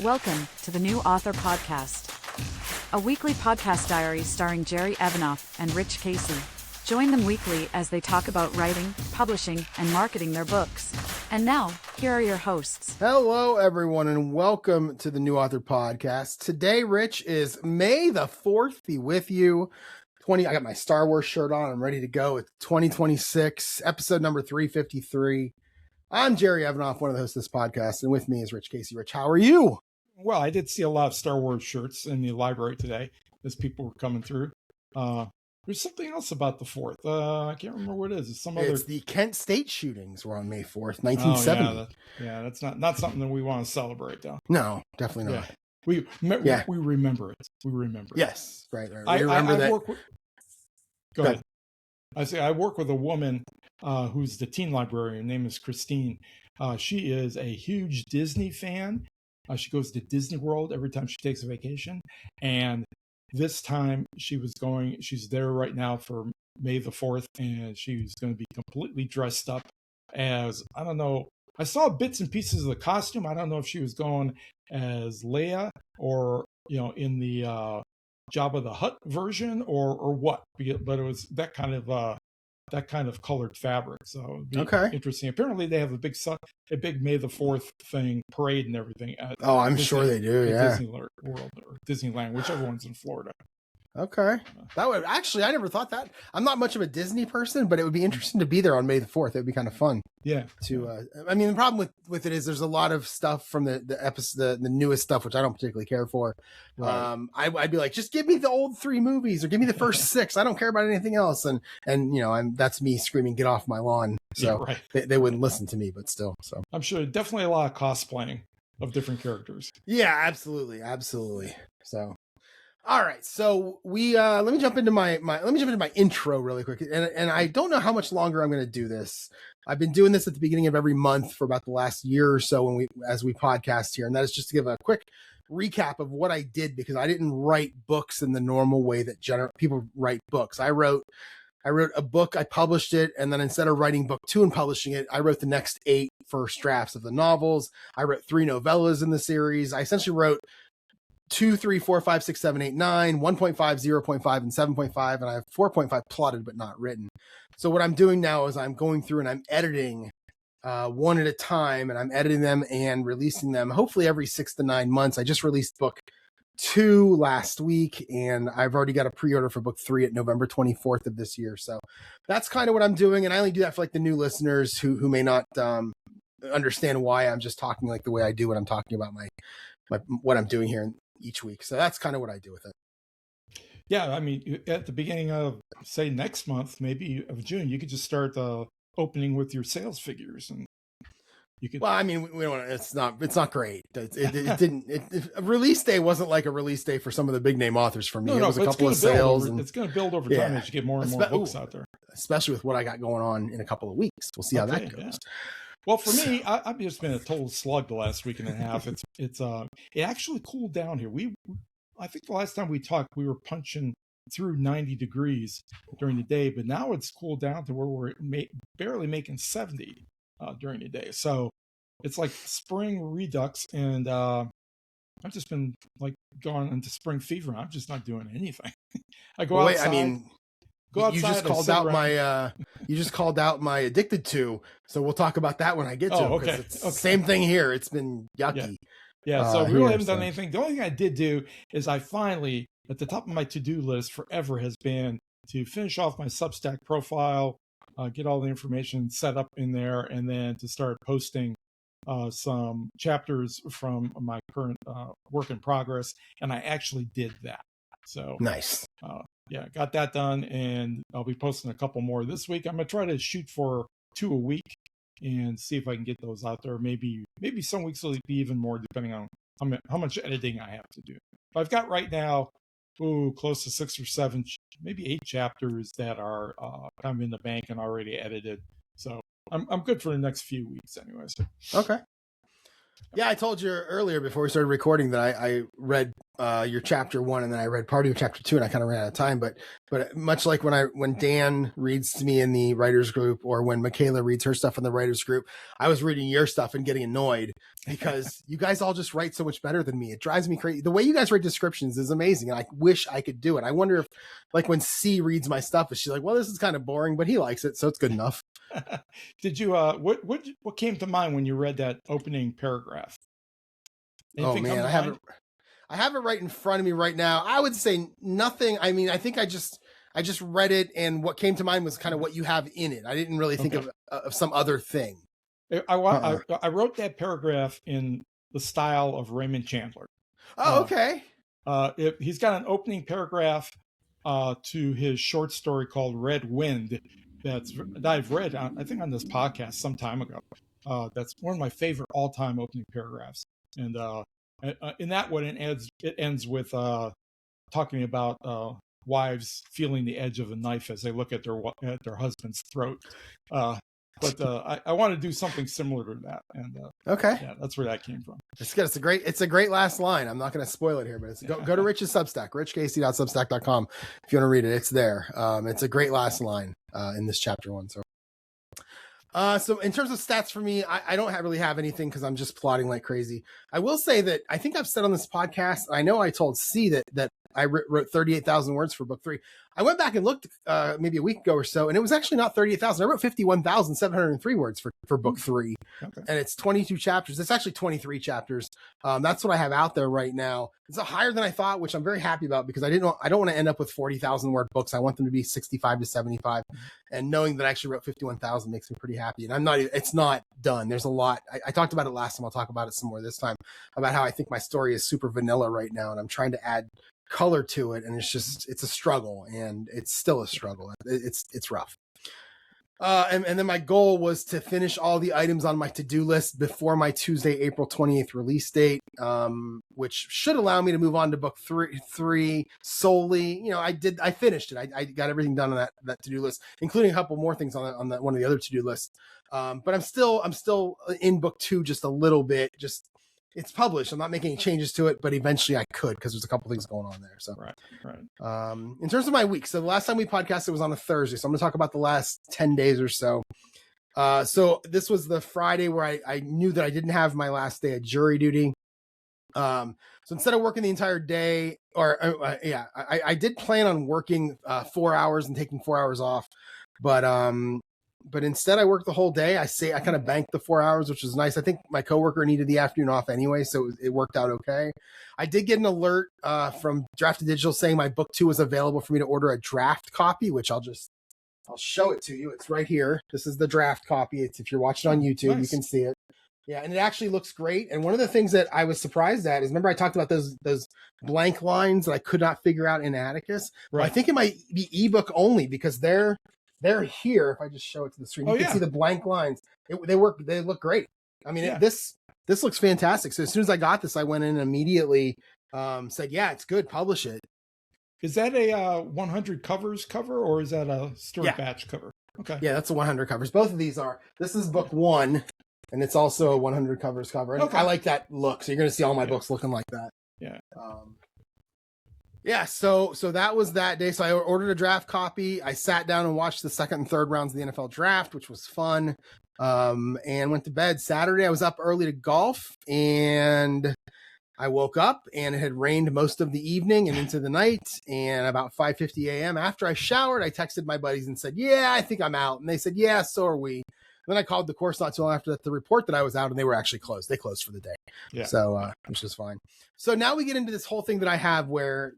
Welcome to the New Author Podcast, a weekly podcast diary starring Jerry Evanoff and Rich Casey. Join them weekly as they talk about writing, publishing, and marketing their books. And now, here are your hosts. Hello, everyone, and welcome to the New Author Podcast. Today, Rich, is May the 4th be with you. I got my Star Wars shirt on. I'm ready to go. It's 2026, episode number 353. I'm Jerry Evanoff, one of the hosts of this podcast, and with me is Rich Casey. Rich, how are you? Well, I did see a lot of Star Wars shirts in the library today as people were coming through. There's something else about the 4th. I can't remember what it is. It's the Kent State shootings were on May 4th, 1970. Oh, that's not something that we want to celebrate, though. No, definitely not. We remember it. We remember it. Yes, right. We remember that. Go ahead. I work with a woman who's the teen librarian. Her name is Christine. She is a huge Disney fan. She goes to Disney World every time she takes a vacation. And this time she's there right now for May the 4th, and she's going to be completely dressed up as, I don't know, I saw bits and pieces of the costume. I don't know if she was going as Leia or, in the Jabba the Hutt version or what, but it was that kind of colored fabric. So it'd be interesting. Apparently they have a big May the 4th thing, parade and everything. I'm sure they do. Yeah. Disney World or Disneyland, whichever one's in Florida. Okay. That would actually, I never thought that. I'm not much of a Disney person, but it would be interesting to be there on May the 4th. It would be kind of fun. Yeah. The problem with it is there's a lot of stuff from the episode, the newest stuff, which I don't particularly care for. Right. I'd be like, just give me the old 3 movies or give me the first 6. I don't care about anything else. And that's me screaming, get off my lawn. So yeah, right. they wouldn't listen to me, but still. So I'm sure definitely a lot of cosplaying of different characters. Yeah, absolutely. So. All right, so we let me jump into my intro really quick, and I don't know how much longer I'm going to do this. I've been doing this at the beginning of every month for about the last year or so as we podcast here, and that is just to give a quick recap of what I did, because I didn't write books in the normal way that people write books. I wrote a book, I published it, and then instead of writing book 2 and publishing it, I wrote the next 8 first drafts of the novels. I wrote 3 novellas in the series. I essentially wrote 2, 3, 4, 5, 6, 7, 8, 9, 1.5, 0.5, and 7.5, and I have 4.5 plotted but not written. So what I'm doing now is I'm going through and I'm editing one at a time, and I'm editing them and releasing them hopefully every 6 to 9 months. I just released book 2 last week, and I've already got a pre-order for book 3 at November 24th of this year. So that's kind of what I'm doing, and I only do that for like the new listeners who may not understand why I'm just talking like the way I do when I'm talking about my what I'm doing here each week. So that's kind of what I do with it. Yeah, I mean, at the beginning of, say, next month, maybe of June, you could just start opening with your sales figures, and you could. Well, I mean, we don't. It's not great. It didn't. Release day wasn't like a release day for some of the big name authors for me. It was a couple of sales, and it's going to build over time as you get more and more books out there. Especially with what I got going on in a couple of weeks. We'll see how that goes. Yeah. Well, for me, I've just been a total slug the last week and a half. It actually cooled down here. I think the last time we talked, we were punching through 90 degrees during the day, but now it's cooled down to where we're barely making 70 during the day. So it's like spring redux, and I've just been like going into spring fever. I'm just not doing anything. I go outside. You just called out my addicted to, so we'll talk about that when I get to it. Okay. It's same thing here. It's been yucky. Yeah. So we really haven't done anything. The only thing I did do is I finally, at the top of my to-do list forever, has been to finish off my Substack profile, get all the information set up in there, and then to start posting some chapters from my current work in progress. And I actually did that. So nice. Yeah, got that done, and I'll be posting a couple more this week. I'm going to try to shoot for 2 a week and see if I can get those out there. Maybe some weeks will be even more, depending on how much editing I have to do. But I've got right now, close to 6 or 7, maybe 8 chapters that are kind of in the bank and already edited. So I'm good for the next few weeks anyways. Okay. Yeah, I told you earlier before we started recording that I read your chapter 1 and then I read part of your chapter 2 and I kind of ran out of time. But much like when Dan reads to me in the writers group or when Michaela reads her stuff in the writers group, I was reading your stuff and getting annoyed because you guys all just write so much better than me. It drives me crazy. The way you guys write descriptions is amazing, and I wish I could do it. I wonder if, like, when C reads my stuff, is she like, well, this is kind of boring, but he likes it, so it's good enough. Did you what came to mind when you read that opening paragraph? Anything I have it right in front of me right now. I would say nothing. I mean, I think I just read it, and what came to mind was kind of what you have in it. I didn't really think of some other thing. I wrote that paragraph in the style of Raymond Chandler. Oh, okay. He's got an opening paragraph to his short story called Red Wind that I've read, I think, on this podcast some time ago. That's one of my favorite all-time opening paragraphs. And in that one, it ends with talking about wives feeling the edge of a knife as they look at their husband's throat. But I want to do something similar to that, and okay, yeah, that's where that came from. It's good. It's a great last line. I'm not going to spoil it here, but go to Rich's Substack, richcasey.substack.com. If you want to read it, it's there. It's a great last line in this chapter 1. So in terms of stats for me, I don't really have anything because I'm just plotting like crazy. I will say that I think I've said on this podcast, I know I told C that I wrote 38,000 words for book 3. I went back and looked maybe a week ago or so, and it was actually not 38,000. I wrote 51,703 words for book 3. Okay. And it's 22 chapters. It's actually 23 chapters. That's what I have out there right now. It's higher than I thought, which I'm very happy about because I don't want to end up with 40,000 word books. I want them to be 65 to 75. And knowing that I actually wrote 51,000 makes me pretty happy. And it's not done. There's a lot. I talked about it last time. I'll talk about it some more this time about how I think my story is super vanilla right now. And I'm trying to add color to it, and it's a struggle, and it's still a struggle. It's rough. And then my goal was to finish all the items on my to-do list before my Tuesday, April 28th release date, which should allow me to move on to book 3 solely. I finished it. I got everything done on that to-do list, including a couple more things on one of the other to-do lists. But I'm still in book 2 just a little bit. It's published. I'm not making any changes to it, but eventually I could because there's a couple things going on there. So, right. In terms of my week, so the last time we podcasted was on a Thursday. So I'm going to talk about the last 10 days or so. So this was the Friday where I knew that I didn't have my last day of jury duty. So instead of working the entire day, I did plan on working 4 hours and taking 4 hours off, but instead I worked the whole day. I kind of banked the 4 hours, which was nice. I think my coworker needed the afternoon off anyway, so it worked out okay. I did get an alert from Drafted Digital saying my book 2 was available for me to order a draft copy, which I'll show it to you. It's right here. This is the draft copy. If you're watching on YouTube, nice. You can see it. Yeah, and it actually looks great. And one of the things that I was surprised at is, remember I talked about those blank lines that I could not figure out in Atticus? Right. Well, I think it might be ebook only because they're here. If I just show it to the screen, you can see the blank lines. They work. They look great. I mean, this looks fantastic. So as soon as I got this, I went in and immediately said, yeah, it's good. Publish it. Is that a 100 covers cover or is that a story batch cover? Okay. Yeah, that's a 100 covers. Both of these are. This is book 1, and it's also a 100 covers cover. And I like that look. So you're going to see all my books looking like that. Yeah. Yeah, so that was that day. So I ordered a draft copy. I sat down and watched the second and third rounds of the NFL draft, which was fun, and went to bed. Saturday, I was up early to golf, and I woke up, and it had rained most of the evening and into the night, and about 5:50 a.m. after I showered, I texted my buddies and said, yeah, I think I'm out. And they said, yeah, so are we. Then I called the course not too long after that to report that I was out, and they were actually closed. They closed for the day. Yeah. So, which is fine. So now we get into this whole thing that I have where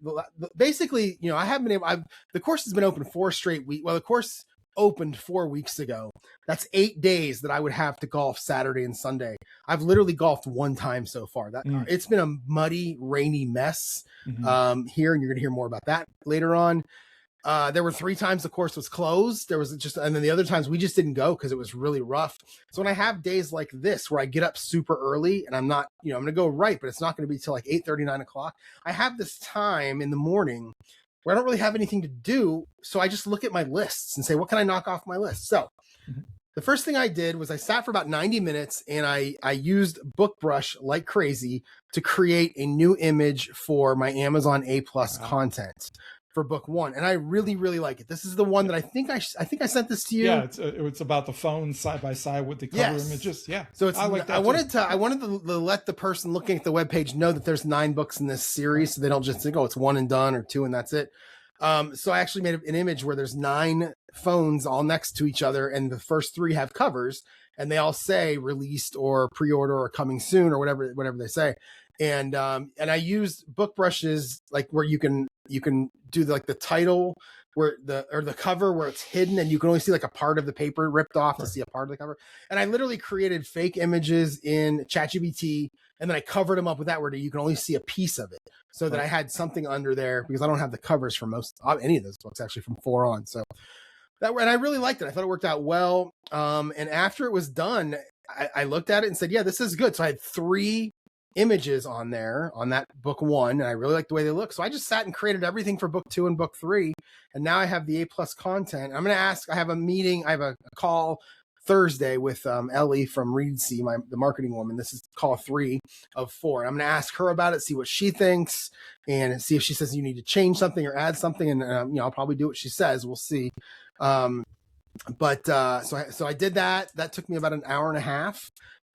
basically, I haven't been able, the course has been open 4 straight weeks. Well, the course opened 4 weeks ago. That's 8 days that I would have to golf Saturday and Sunday. I've literally golfed 1 time so far. It's been a muddy, rainy mess here, and you're going to hear more about that later on. There were 3 times the course was closed. And then the other times we just didn't go because it was really rough. So when I have days like this where I get up super early and I'm not, I'm going to go right, but it's not going to be till like 8:30, 9 o'clock. I have this time in the morning where I don't really have anything to do. So I just look at my lists and say, what can I knock off my list? So The first thing I did was I sat for about 90 minutes and I used BookBrush like crazy to create a new image for my Amazon A+ content for book 1. And I really, really like it. This is the one that I think I sent this to you. Yeah, it's about the phone side by side with the cover images. Yeah. So I like that. I wanted to let the person looking at the webpage know that there's 9 books in this series, so they don't just think, oh, it's one and done or 2 and that's it. So I actually made an image where there's 9 phones all next to each other, and the first 3 have covers, and they all say released or pre-order or coming soon or whatever they say. And I used book brushes like where you can do the title or the cover where it's hidden and you can only see like a part of the paper ripped off to see a part of the cover. And I literally created fake images in ChatGPT, and then I covered them up with that where you can only see a piece of it, so that I had something under there, because I don't have the covers for any of those books actually from 4 on. So and I really liked it. I thought it worked out well. And after it was done, I looked at it and said, yeah, this is good. So I had 3 images on there on that book 1, and I really like the way they look. So I just sat and created everything for book 2 and book 3, and now I have the A+ content. I'm going to ask. I have a meeting. I have a call Thursday with Ellie from Reedsy, the marketing woman. This is call 3 of 4. I'm going to ask her about it, see what she thinks, and see if she says you need to change something or add something. And I'll probably do what she says. We'll see. So I did that. That took me about an hour and a half,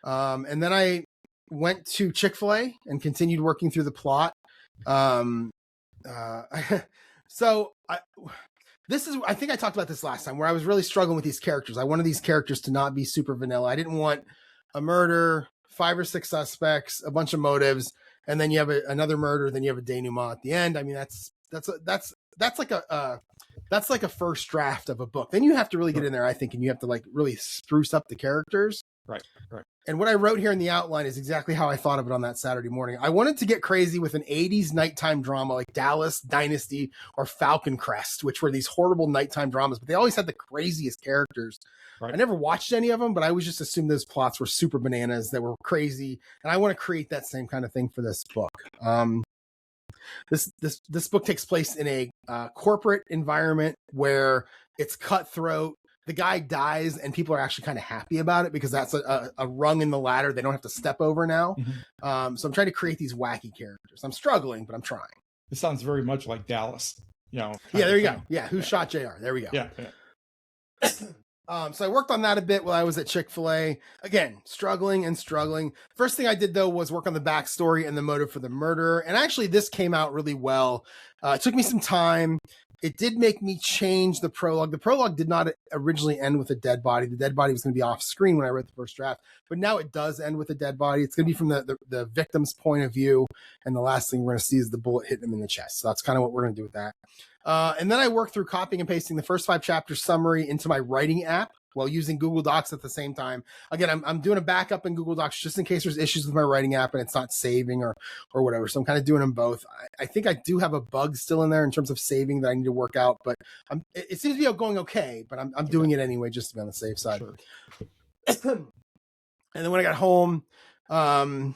and then I went to Chick-fil-A and continued working through the plot. I think I talked about this last time, where I was really struggling with these characters. I wanted these characters to not be super vanilla. I didn't want a murder, 5 or 6 suspects, a bunch of motives, and then you have another murder, then you have a denouement at the end. I mean, that's like a first draft of a book. Then you have to really get in there, I think, and you have to like really spruce up the characters. Right. And what I wrote here in the outline is exactly how I thought of it on that Saturday morning. I wanted to get crazy with an 80s nighttime drama like Dallas, Dynasty, or Falcon Crest, which were these horrible nighttime dramas, but they always had the craziest characters. Right. I never watched any of them, but I always just assumed those plots were super bananas, that were crazy. And I want to create that same kind of thing for this book. This book takes place in a corporate environment where it's cutthroat. The guy dies and people are actually kind of happy about it, because that's a rung in the ladder they don't have to step over now. Mm-hmm. So I'm trying to create these wacky characters. I'm struggling, but I'm trying. It sounds very much like Dallas. Yeah, there you go. Yeah, Who Shot JR? There we go. Yeah. So I worked on that a bit while I was at Chick-fil-A. Again, struggling. First thing I did, though, was work on the backstory and the motive for the murder. And actually, this came out really well. It took me some time. It did make me change the prologue. The prologue did not originally end with a dead body. The dead body was going to be off screen when I wrote the first draft, but now it does end with a dead body. It's going to be from the victim's point of view, and the last thing we're going to see is the bullet hitting him in the chest. So that's kind of what we're going to do with that. And then I worked through copying and pasting the first 5 chapters summary into my writing app while using Google Docs at the same time. Again, I'm doing a backup in Google Docs just in case there's issues with my writing app and it's not saving or whatever. So I'm kind of doing them both. I think I do have a bug still in there in terms of saving that I need to work out, but it seems to be going okay, but I'm doing it anyway just to be on the safe side. Sure. And then when I got home, so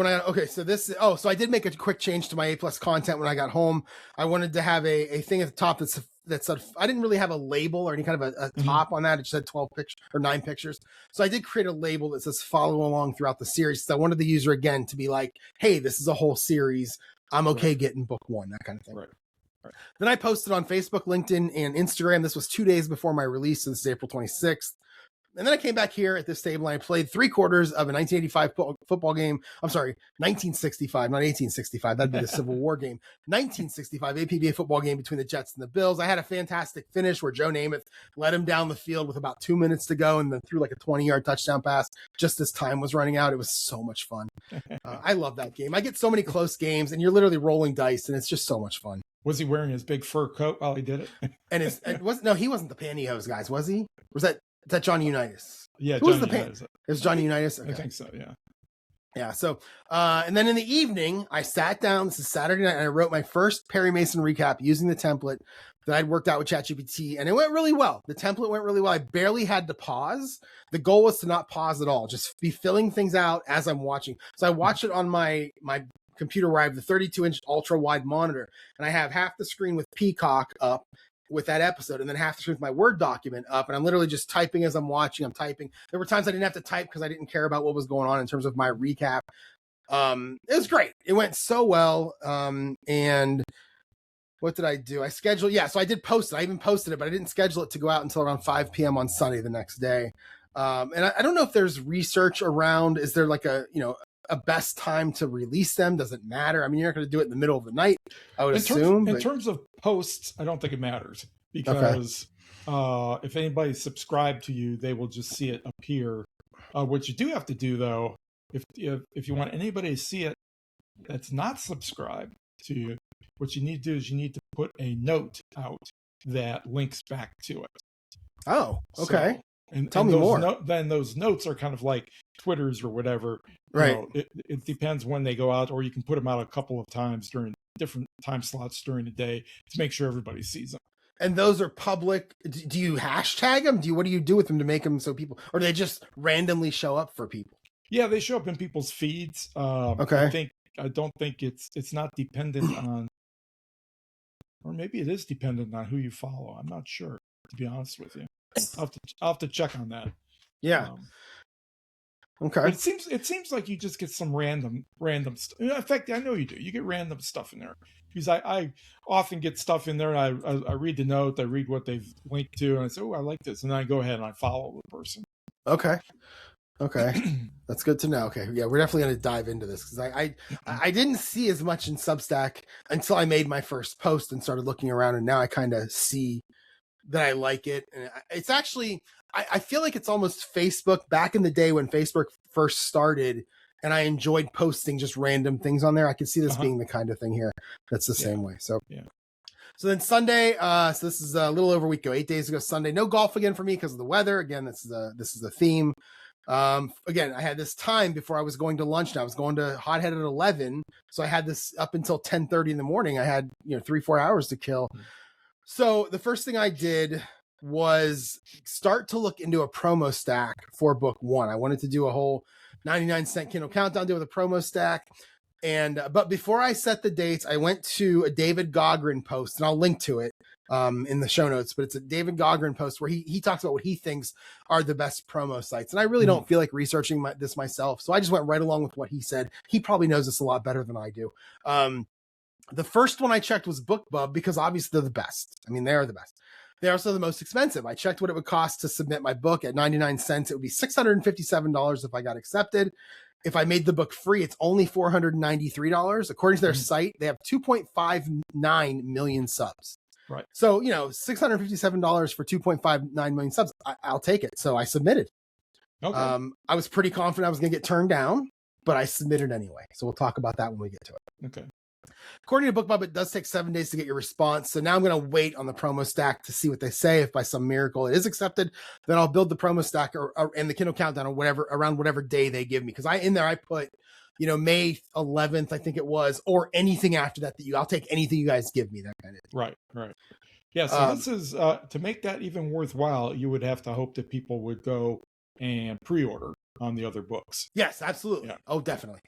I did make a quick change to my A+ content when I got home. I wanted to have a thing at the top that said, I didn't really have a label or any kind of a top on that. It just had 12 pictures or 9 pictures. So I did create a label that says follow along throughout the series. So I wanted the user again to be like, hey, this is a whole series. I'm okay getting book 1, that kind of thing. Right. Then I posted on Facebook, LinkedIn, and Instagram. This was 2 days before my release. So this is April 26th. And then I came back here at this table and I played 3/4 of a 1985 football game. I'm sorry, 1965, not 1865. That'd be the Civil War game. 1965 APBA football game between the Jets and the Bills. I had a fantastic finish where Joe Namath led him down the field with about 2 minutes to go and then threw like a 20-yard touchdown pass just as time was running out. It was so much fun. I love that game. I get so many close games and you're literally rolling dice and it's just so much fun. Was he wearing his big fur coat while he did it? He wasn't the pantyhose guys, was he? Was that Johnny Unitas? Yeah, Who was the Unitas. It was Johnny Unitas? Okay. I think so, yeah. Yeah, so, and then in the evening, I sat down, this is Saturday night, and I wrote my first Perry Mason recap using the template that I'd worked out with ChatGPT, and it went really well. The template went really well. I barely had to pause. The goal was to not pause at all, just be filling things out as I'm watching. So I watched it on my computer where I have the 32-inch ultra-wide monitor, and I have half the screen with Peacock up, with that episode, and then half the screen with my Word document up, and I'm literally just typing as I'm watching. I'm typing. There were times I didn't have to type because I didn't care about what was going on in terms of my recap. It was great. It went so well. And what did I do? I scheduled. Yeah, so I did post it. I even posted it, but I didn't schedule it to go out until around 5 p.m. on Sunday the next day. And I don't know if there's research around. Is there like a best time to release them? Does it matter? I mean, you're not going to do it in the middle of the night, I would assume. In terms of posts, I don't think it matters because if anybody subscribed to you, they will just see it appear. What you do have to do, though, if you want anybody to see it that's not subscribed to you, what you need to do is you need to put a note out that links back to it. Oh, okay. So, and tell me more. Then those notes are kind of like Twitter's or whatever. Right. It depends when they go out, or you can put them out a couple of times during different time slots during the day to make sure everybody sees them. And those are public. Do you hashtag them? What do you do with them to make them so people, or do they just randomly show up for people? Yeah, they show up in people's feeds. Okay. I don't think it's not dependent on, or maybe it is dependent on who you follow. I'm not sure, to be honest with you. I'll have to check on that. Yeah. Okay. But it seems like you just get some random stuff. In fact, I know you do. You get random stuff in there because I often get stuff in there and I read the note, I read what they've linked to, and I say, oh, I like this, and then I go ahead and I follow the person. Okay. That's good to know. Okay. Yeah, we're definitely going to dive into this because I didn't see as much in Substack until I made my first post and started looking around, and now I kind of see that I like it. And it's actually, I feel like it's almost Facebook back in the day when Facebook first started, and I enjoyed posting just random things on there. I could see this being the kind of thing here that's the same way. So yeah. So then Sunday, so this is a little over a week ago, 8 days ago, Sunday, no golf again for me because of the weather. Again, this is a theme. Again, I had this time before I was going to lunch. Now I was going to Hothead at 11. So I had this up until 10:30 in the morning. I had, 3-4 hours to kill. So the first thing I did was start to look into a promo stack for book one. I wanted to do a whole 99-cent Kindle countdown deal with a promo stack. But before I set the dates, I went to a David Gaughran post, and I'll link to it in the show notes, but it's a David Gaughran post where he talks about what he thinks are the best promo sites. And I really don't feel like researching this myself. So I just went right along with what he said. He probably knows this a lot better than I do. The first one I checked was BookBub because obviously they're the best. I mean, they are the best. They're also the most expensive. I checked what it would cost to submit my book at 99 cents. It would be $657 if I got accepted. If I made the book free, it's only $493. According to their site, they have 2.59 million subs. Right. So, $657 for 2.59 million subs, I'll take it. So I submitted. Okay. I was pretty confident I was going to get turned down, but I submitted anyway. So we'll talk about that when we get to it. Okay. According to BookBub, it does take 7 days to get your response. So now I'm going to wait on the promo stack to see what they say. If by some miracle it is accepted, then I'll build the promo stack and the Kindle countdown or around whatever day they give me. Because I put, May 11th, I think it was, or anything after that I'll take anything you guys give me, that kind of thing. Right. Yeah. So this is to make that even worthwhile, you would have to hope that people would go and pre-order on the other books. Yes, absolutely. Yeah. Oh, definitely.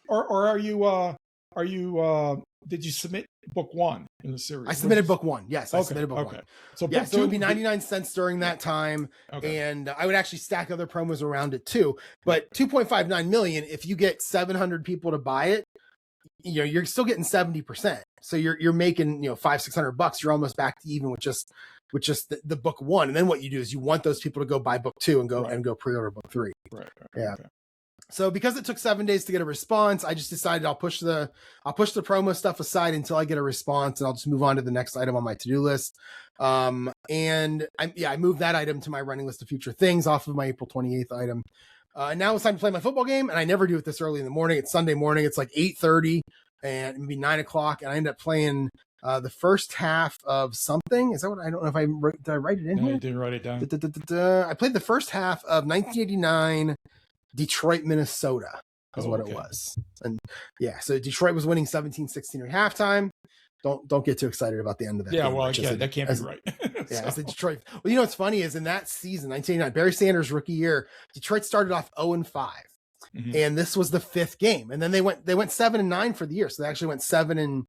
Or are you did you submit book one in the series? I submitted book one. Yes, I submitted book one. So so it would be 99 cents during that time. Okay. And I would actually stack other promos around it too. But 2.59 million, if you get 700 people to buy it, you're still getting 70%. So you're making, $500-600. You're almost back to even with just the book one. And then what you do is you want those people to go buy book two and go pre-order book three. Right. Yeah. Okay. So because it took 7 days to get a response, I just decided I'll push the promo stuff aside until I get a response, and I'll just move on to the next item on my to-do list. And I moved that item to my running list of future things off of my April 28th item. And now it's time to play my football game, and I never do it this early in the morning. It's Sunday morning. It's like 8:30 and maybe 9 o'clock, and I end up playing the first half of something. Is that what I don't know if did I write it in here? You didn't write it down. I played the first half of 1989. Detroit, Minnesota is what it was. And so Detroit was winning 17-16 at halftime. Don't get too excited about the end of that. Yeah, game, that can't be right. As the Detroit. Well, what's funny is in that season, 1989, Barry Sanders' rookie year, Detroit started off 0-5. And this was the fifth game. And then they went 7-9 for the year. So they actually went 7-9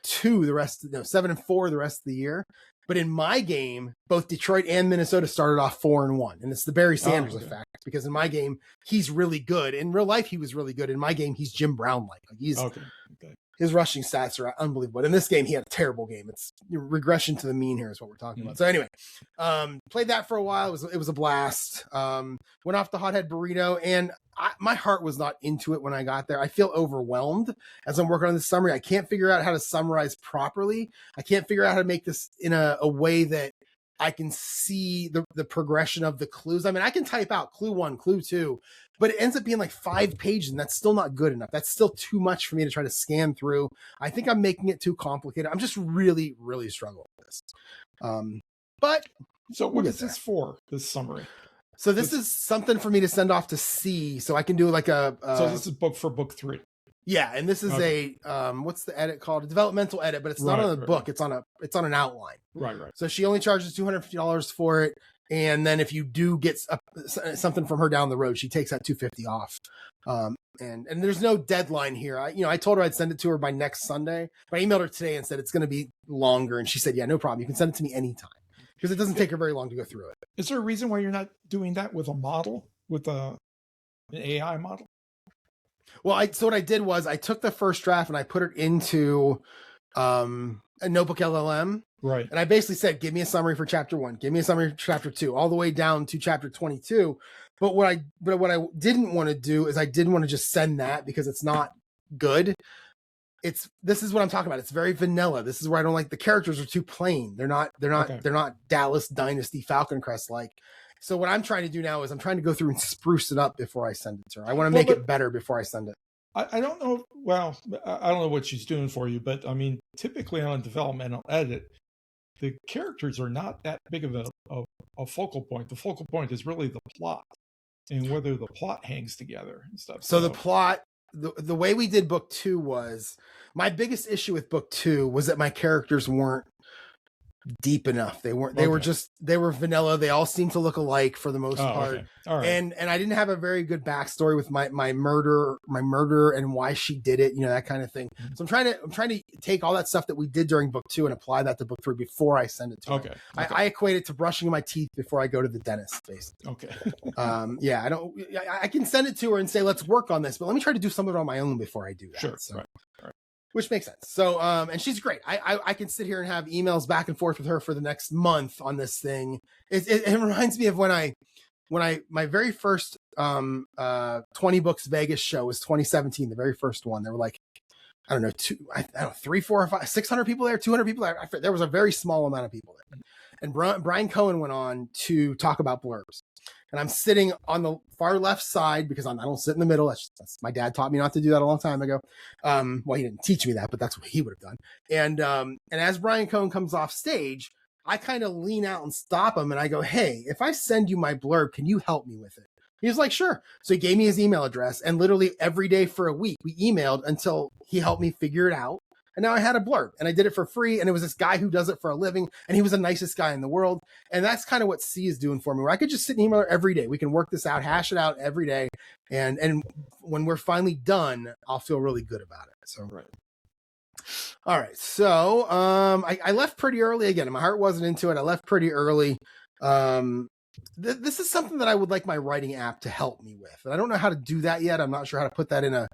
7-2 the rest, no, 7-4 the rest of the year. But in my game, both Detroit and Minnesota started off 4-1, and it's the Barry Sanders effect. Because in my game, he's really good. In real life, he was really good. In my game, he's Jim Brown-like. He's his rushing stats are unbelievable. But in this game, he had a terrible game. It's regression to the mean here is what we're talking about. So anyway, played that for a while. It was a blast. Went off the hothead burrito, and my heart was not into it when I got there. I feel overwhelmed as I'm working on this summary. I can't figure out how to summarize properly. I can't figure out how to make this in a way that I can see the progression of the clues. I mean, I can type out clue 1, clue 2, but it ends up being like 5 pages, and that's still not good enough. That's still too much for me to try to scan through. I think I'm making it too complicated. I'm just really, really struggling with this. But so what is this for, this summary? So this is something for me to send off to C, so I can do like a so this is book 3. Yeah, and this is a what's the edit called? A developmental edit, but it's not on the book. It's on an outline. Right. So she only charges $250 for it, and then if you do get something from her down the road, she takes that $250 off. And there's no deadline here. I told her I'd send it to her by next Sunday, but I emailed her today and said it's going to be longer, and she said, yeah, no problem. You can send it to me anytime because it doesn't take her very long to go through it. Is there a reason why you're not doing that with a model, with an AI model? Well, so what I did was I took the first draft and I put it into a notebook LLM. Right. And I basically said, give me a summary for chapter 1, give me a summary for chapter 2, all the way down to chapter 22. But what I didn't want to do is I didn't want to just send that because it's not good. This is what I'm talking about. It's very vanilla. This is where I don't like the characters are too plain. They're not Dallas Dynasty Falcon Crest like. So what I'm trying to do now is I'm trying to go through and spruce it up before I send it to her. I want to make it better before I send it. I don't know. Well, I don't know what she's doing for you, but I mean, typically on a developmental edit, the characters are not that big of a focal point. The focal point is really the plot and whether the plot hangs together and stuff. So the plot, the way we did book 2 was, my biggest issue with book 2 was that my characters weren't deep enough. They were vanilla. They all seemed to look alike for the most part. Okay. All right. And I didn't have a very good backstory with my murder and why she did it, that kind of thing. So I'm trying to take all that stuff that we did during book 2 and apply that to book 3 before I send it to her. I equate it to brushing my teeth before I go to the dentist, basically. Okay. I can send it to her and say, let's work on this, but let me try to do some of it on my own before I do that. Sure. So. Right. Which makes sense. So, and she's great. I can sit here and have emails back and forth with her for the next month on this thing. It reminds me of when my very first 20 Books Vegas show was 2017, the very first one. There were like, I don't know, 3, 4, or 5, 600 people there, 200 people there. There was a very small amount of people there. And Brian Cohen went on to talk about blurbs. And I'm sitting on the far left side because I don't sit in the middle. That's my dad taught me not to do that a long time ago. Well, he didn't teach me that, but that's what he would have done. And as Brian Cohen comes off stage, I kind of lean out and stop him. And I go, hey, if I send you my blurb, can you help me with it? He was like, sure. So he gave me his email address, and literally every day for a week, we emailed until he helped me figure it out. And now I had a blurb, and I did it for free. And it was this guy who does it for a living, and he was the nicest guy in the world. And that's kind of what C is doing for me, where I could just sit and email her every day. We can work this out, hash it out every day. And when we're finally done, I'll feel really good about it. So, right. All right. So, I left pretty early again. My heart wasn't into it. I left pretty early. This is something that I would like my writing app to help me with. And I don't know how to do that yet. I'm not sure how to put that in a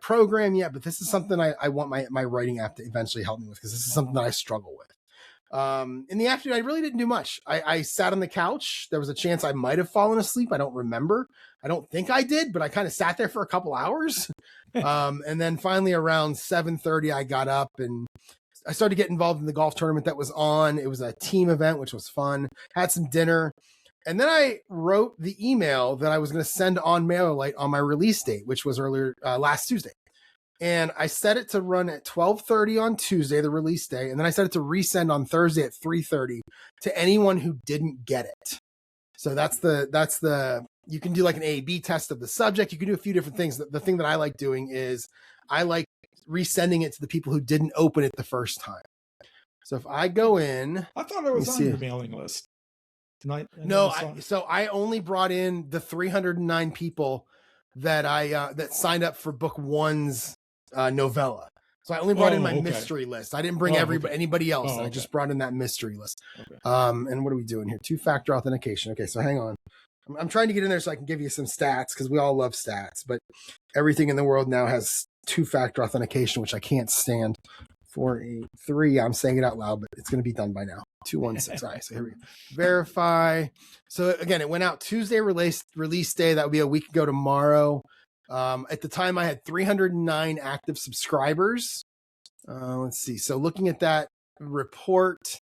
program yet, but this is something I want my writing app to eventually help me with, because this is something that I struggle with. In the afternoon, I really didn't do much. I sat on the couch. There was a chance I might have fallen asleep. I don't remember. I don't think I did, but I kind of sat there for a couple hours. And then finally around 7:30, I got up and I started to get involved in the golf tournament that was on. It was a team event, which was fun. Had some dinner. And then I wrote the email that I was going to send on MailerLite on my release date, which was last Tuesday. And I set it to run at 12:30 on Tuesday, the release day. And then I set it to resend on Thursday at 3:30 to anyone who didn't get it. So that's the, you can do like an A/B test of the subject. You can do a few different things. The thing that I like doing is I like resending it to the people who didn't open it the first time. So if I go in, I thought it was on your mailing list. Tonight? So I only brought in the 309 people that that signed up for book 1's novella. So I only brought in my okay. mystery list. I didn't bring anybody else. I just brought in that mystery list. Okay. And what are we doing here? 2-factor authentication. Okay, so hang on. I'm trying to get in there so I can give you some stats because we all love stats, but everything in the world now has 2-factor authentication, which I can't stand. 483. I'm saying it out loud, but it's going to be done by now. 216. All right, so here we go. Verify. So again, it went out Tuesday release day. That would be a week ago tomorrow. At the time, I had 309 active subscribers. Let's see. So looking at that report,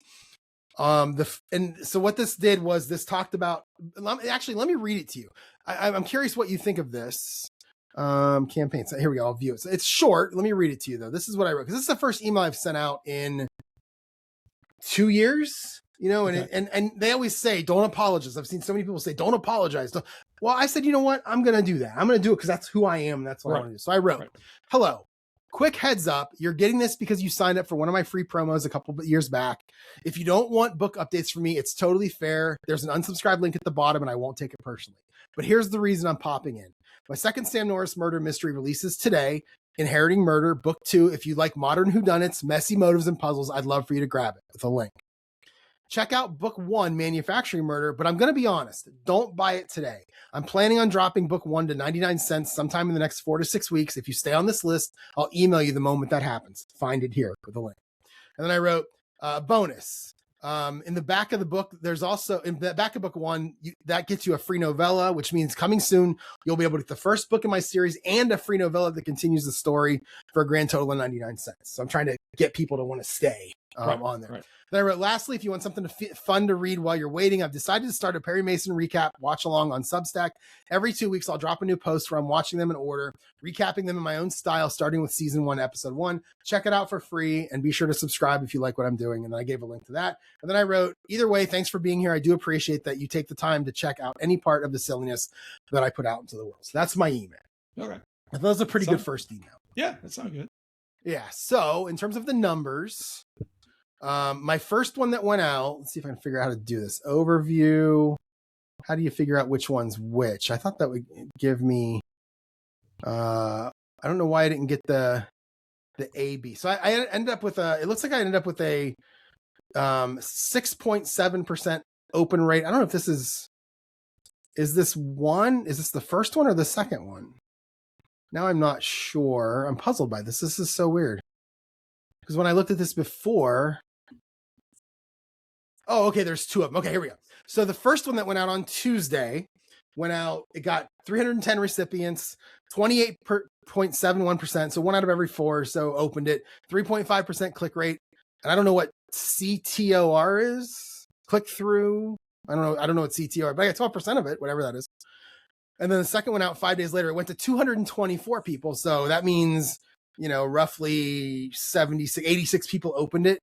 and so what this did was this talked about. Actually, let me read it to you. I'm curious what you think of this. Campaign. So here we go. I'll view it. So it's short. Let me read it to you though. This is what I wrote because this is the first email I've sent out in 2 years. You know, and they always say don't apologize. I've seen so many people say don't apologize. Well, I said, you know what? I'm gonna do that. I'm gonna do it because that's who I am. That's what I want to do. So I wrote, hello. Quick heads up, you're getting this because you signed up for one of my free promos a couple of years back. If you don't want book updates from me, it's totally fair. There's an unsubscribe link at the bottom and I won't take it personally. But here's the reason I'm popping in. My second Sam Norris murder mystery releases today, Inheriting Murder, Book 2. If you like modern whodunits, messy motives, and puzzles, I'd love for you to grab it with a link. Check out Book 1, Manufacturing Murder, but I'm going to be honest, don't buy it today. I'm planning on dropping Book 1 to 99 cents sometime in the next 4 to 6 weeks. If you stay on this list, I'll email you the moment that happens. Find it here with a link. And then I wrote, bonus. In the back of the book, there's also, in the back of Book 1, that gets you a free novella, which means coming soon, you'll be able to get the first book in my series and a free novella that continues the story for a grand total of 99 cents. So I'm trying to get people to want to stay on there. Right. Then I wrote, lastly, if you want something fun to read while you're waiting, I've decided to start a Perry Mason recap watch along on Substack. Every 2 weeks, I'll drop a new post where I'm watching them in order, recapping them in my own style, starting with season 1, episode 1. Check it out for free and be sure to subscribe if you like what I'm doing. And then I gave a link to that. And then I wrote, either way, thanks for being here. I do appreciate that you take the time to check out any part of the silliness that I put out into the world. So that's my email. Okay. I thought it was a pretty good first email. Yeah, that sounds good. Yeah. So in terms of the numbers, my first one that went out, let's see if I can figure out how to do this. Overview. How do you figure out which one's which? I thought that would give me, I don't know why I didn't get the AB. So I ended up with it looks like I ended up with a 6.7% open rate. I don't know if this is this the first one or the second one? Now I'm not sure. I'm puzzled by this. This is so weird. Because when I looked at this before, oh, okay, there's 2 of them. Okay, here we go. So the first one that went out on Tuesday it got 310 recipients, 28.71%. So 1 out of every 4 so opened it, 3.5% click rate. And I don't know what CTOR is, click through. I don't know what CTOR, but I got 12% of it, whatever that is. And then the second one out 5 days later, it went to 224 people. So that means, roughly 86 people opened it.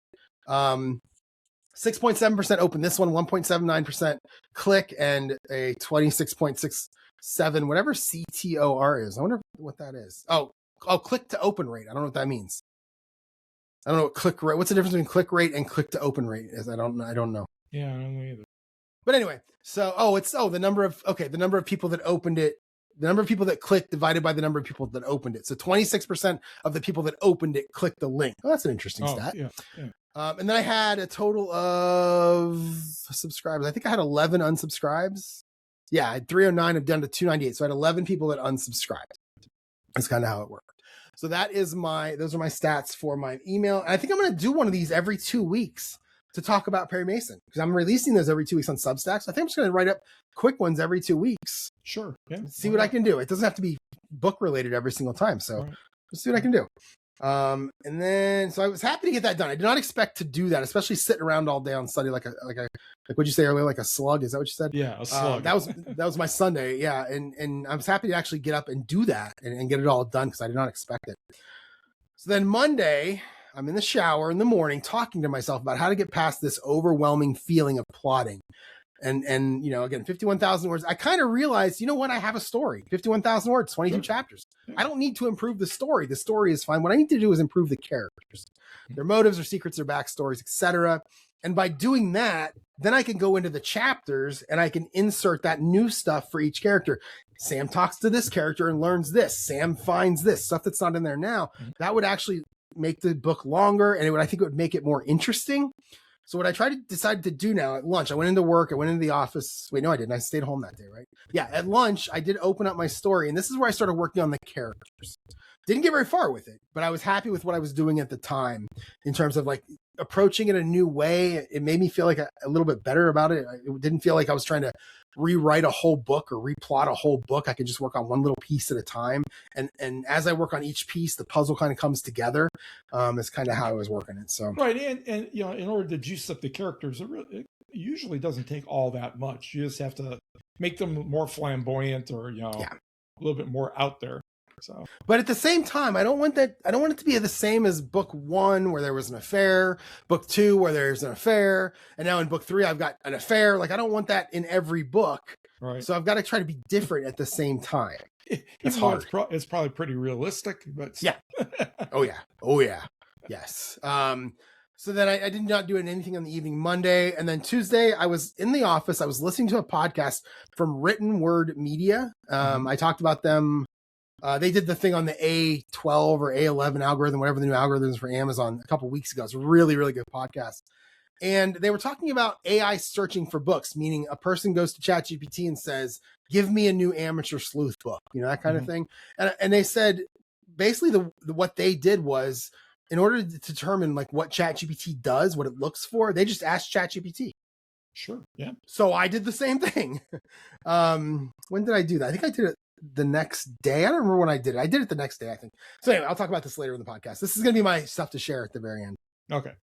6.7% open this one, 1.79% click, and a 26.67, whatever CTOR is. I wonder what that is. Oh, click to open rate. I don't know what that means. I don't know what click rate. What's the difference between click rate and click to open rate is? I don't know. Yeah, I don't know either. But anyway, so the number of people that opened it, the number of people that clicked divided by the number of people that opened it. So 26% of the people that opened it clicked the link. Oh, that's an interesting stat. Yeah. And then I had a total of subscribers. I think I had 11 unsubscribes. Yeah, I had 309. I've done to 298. So I had 11 people that unsubscribed. That's kind of how it worked. So those are my stats for my email. And I think I'm going to do one of these every 2 weeks to talk about Perry Mason because I'm releasing those every 2 weeks on Substack. So I think I'm just going to write up quick ones every 2 weeks. Sure. Yeah. See what I can do. It doesn't have to be book related every single time. So let's see what I can do. And then, so I was happy to get that done. I did not expect to do that, especially sitting around all day on Sunday, like what'd you say earlier? Like a slug. Is that what you said? Yeah. A slug. That was my Sunday. Yeah. And I was happy to actually get up and do that and get it all done because I did not expect it. So then Monday, I'm in the shower in the morning talking to myself about how to get past this overwhelming feeling of plotting. And again, 51,000 words. I kind of realized, you know what? I have a story, 51,000 words, 22 chapters. I don't need to improve the story. The story is fine. What I need to do is improve the characters, their motives, their secrets, their backstories, etc. And by doing that, then I can go into the chapters and I can insert that new stuff for each character. Sam talks to this character and learns this. Sam finds this stuff that's not in there now. That would actually make the book longer, and I think it would make it more interesting. So what I decided to do now at lunch, I went into work, I went into the office. Wait, no, I didn't. I stayed home that day, right? Yeah, at lunch, I did open up my story, and this is where I started working on the characters. Didn't get very far with it, but I was happy with what I was doing at the time in terms of like approaching it a new way. It made me feel like a little bit better about it. It didn't feel like I was trying to rewrite a whole book or replot a whole book. I could just work on one little piece at a time. And as I work on each piece, the puzzle kind of comes together. It's kind of how I was working it. So right, and you know, in order to juice up the characters, it usually doesn't take all that much. You just have to make them more flamboyant, or a little bit more out there. So, but at the same time, I don't want it to be the same as book 1 where there was an affair, book 2 where there's an affair, and now in book 3 I've got an affair. Like I don't want that in every book. Right. So I've got to try to be different at the same time. It's hard. It's probably pretty realistic, but yeah. Oh yeah. Yes. So then I did not do anything on the evening Monday. And then Tuesday, I was in the office. I was listening to a podcast from Written Word Media. I talked about them. They did the thing on the A12 or A11 algorithm, whatever the new algorithm is for Amazon, a couple of weeks ago. It's a really, really good podcast. And they were talking about AI searching for books, meaning a person goes to ChatGPT and says, give me a new amateur sleuth book, that kind of thing. And they said, basically what they did was, in order to determine like what ChatGPT does, what it looks for, they just asked ChatGPT. Sure. Yeah. So I did the same thing. When did I do that? I think I did it the next day. I don't remember when I did it. I did it the next day, I think. So anyway, I'll talk about this later in the podcast. This is going to be my stuff to share at the very end. Okay.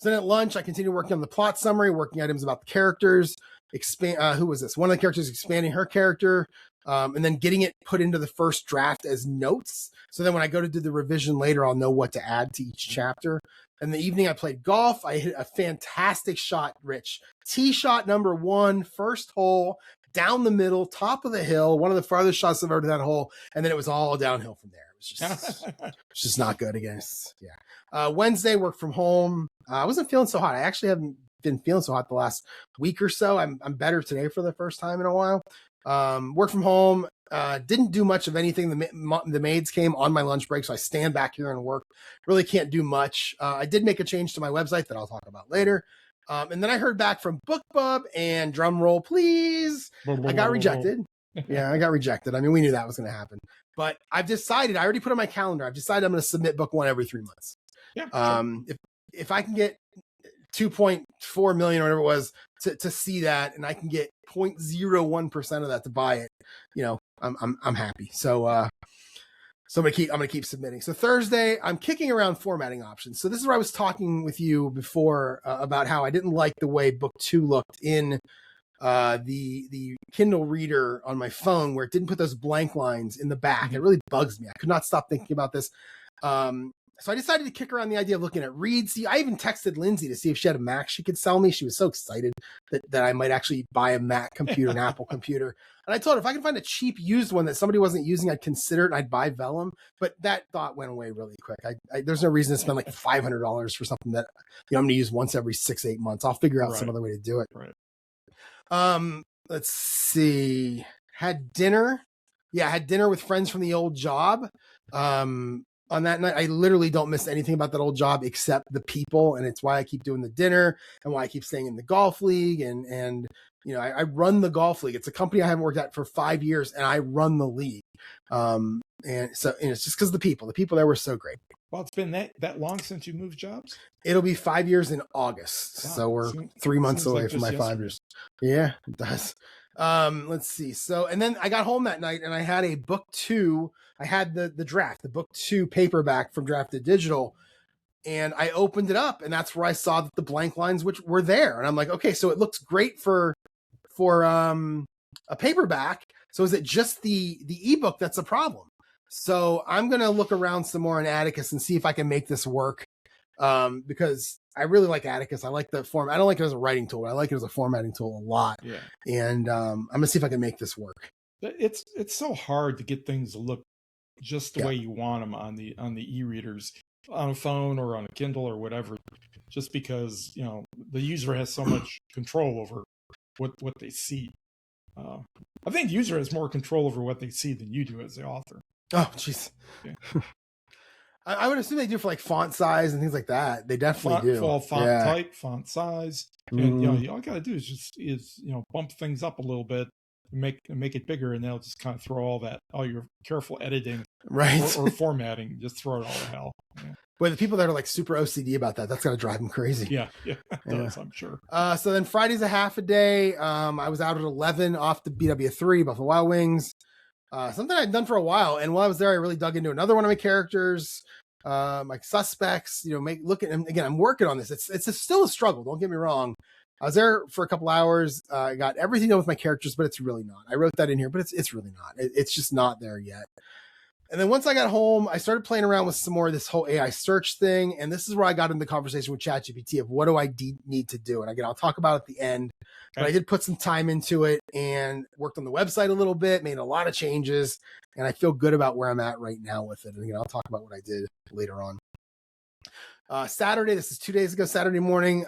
So then at lunch, I continued working on the plot summary, working items about the characters, who was this? One of the characters expanding her character, and then getting it put into the first draft as notes. So then when I go to do the revision later, I'll know what to add to each chapter. In the evening, I played golf. I hit a fantastic shot, Rich. Tee shot number 1, first hole, down the middle, top of the hill, one of the farthest shots I've ever done that hole. And then it was all downhill from there. It was just not good against. Yeah. Wednesday, work from home. I wasn't feeling so hot. I actually haven't been feeling so hot the last week or so. I'm better today for the first time in a while. Work from home. Didn't do much of anything. The maids came on my lunch break, so I stand back here and work. Really can't do much. I did make a change to my website that I'll talk about later. And then I heard back from BookBub, and drum roll, please. I got rejected. Yeah, I got rejected. I mean, we knew that was going to happen. But I've decided, I already put on my calendar, I've decided I'm going to submit book 1 every 3 months. Yeah. Sure. If I can get 2.4 million or whatever it was to see that, and I can get 0.01% of that to buy it, I'm happy. So I'm gonna keep submitting. So Thursday, I'm kicking around formatting options. So this is where I was talking with you before about how I didn't like the way book 2 looked in the Kindle reader on my phone, where it didn't put those blank lines in the back. It really bugs me. I could not stop thinking about this. So I decided to kick around the idea of looking at Read. See, I even texted Lindsay to see if she had a Mac she could sell me. She was so excited that I might actually buy a Mac computer, an Apple computer. And I told her if I can find a cheap used one that somebody wasn't using, I'd consider it and I'd buy Vellum. But that thought went away really quick. There's no reason to spend like $500 for something that I'm going to use once every 6-8 months. I'll figure out some other way to do it. Right. Let's see. Had dinner. Yeah, I had dinner with friends from the old job. On that night, I literally don't miss anything about that old job except the people. And it's why I keep doing the dinner and why I keep staying in the golf league. And I run the golf league. It's a company I haven't worked at for 5 years, and I run the league. And so it's just because the people there were so great. Well, it's been that long since you moved jobs? It'll be 5 years in August. Wow. So we're 3 months away from my 5 years. Yeah, it does. Let's see. So, and then I got home that night and I had a book 2. I had the draft, the book 2 paperback from Drafted Digital, and I opened it up, and that's where I saw that the blank lines which were there. And I'm like, okay, so it looks great for a paperback. So is it just the ebook that's a problem? So I'm going to look around some more in Atticus and see if I can make this work. Because I really like Atticus. I like the form. I don't like it as a writing tool, but I like it as a formatting tool a lot. Yeah. And I'm gonna see if I can make this work. It's so hard to get things to look just the way you want them on the e-readers, on a phone or on a Kindle or whatever, just because the user has so much control over what they see. I think the user has more control over what they see than you do as the author. Oh, jeez. Yeah. I would assume they do for like font size and things like that. They definitely do. Font type, font size, and all you got to do is bump things up a little bit, make it bigger, and they'll just kind of throw all your careful editing, right, or formatting, just throw it all to hell. Yeah. But the people that are like super OCD about that's gonna drive them crazy. Yeah, it does, I'm sure. So then Friday's a half a day. I was out at 11 off the BW3 Buffalo Wild Wings. Something I'd done for a while, and while I was there, I really dug into another one of my characters, my suspects. And again, I'm working on this. It's still a struggle. Don't get me wrong. I was there for a couple hours. I got everything done with my characters, but it's really not. I wrote that in here, but it's really not. It's just not there yet. And then once I got home, I started playing around with some more of this whole AI search thing. And this is where I got into the conversation with ChatGPT of what do I need to do? And again, I'll talk about it at the end. Okay. But I did put some time into it and worked on the website a little bit, made a lot of changes. And I feel good about where I'm at right now with it. And again, I'll talk about what I did later on. Saturday, this is 2 days ago, Saturday morning.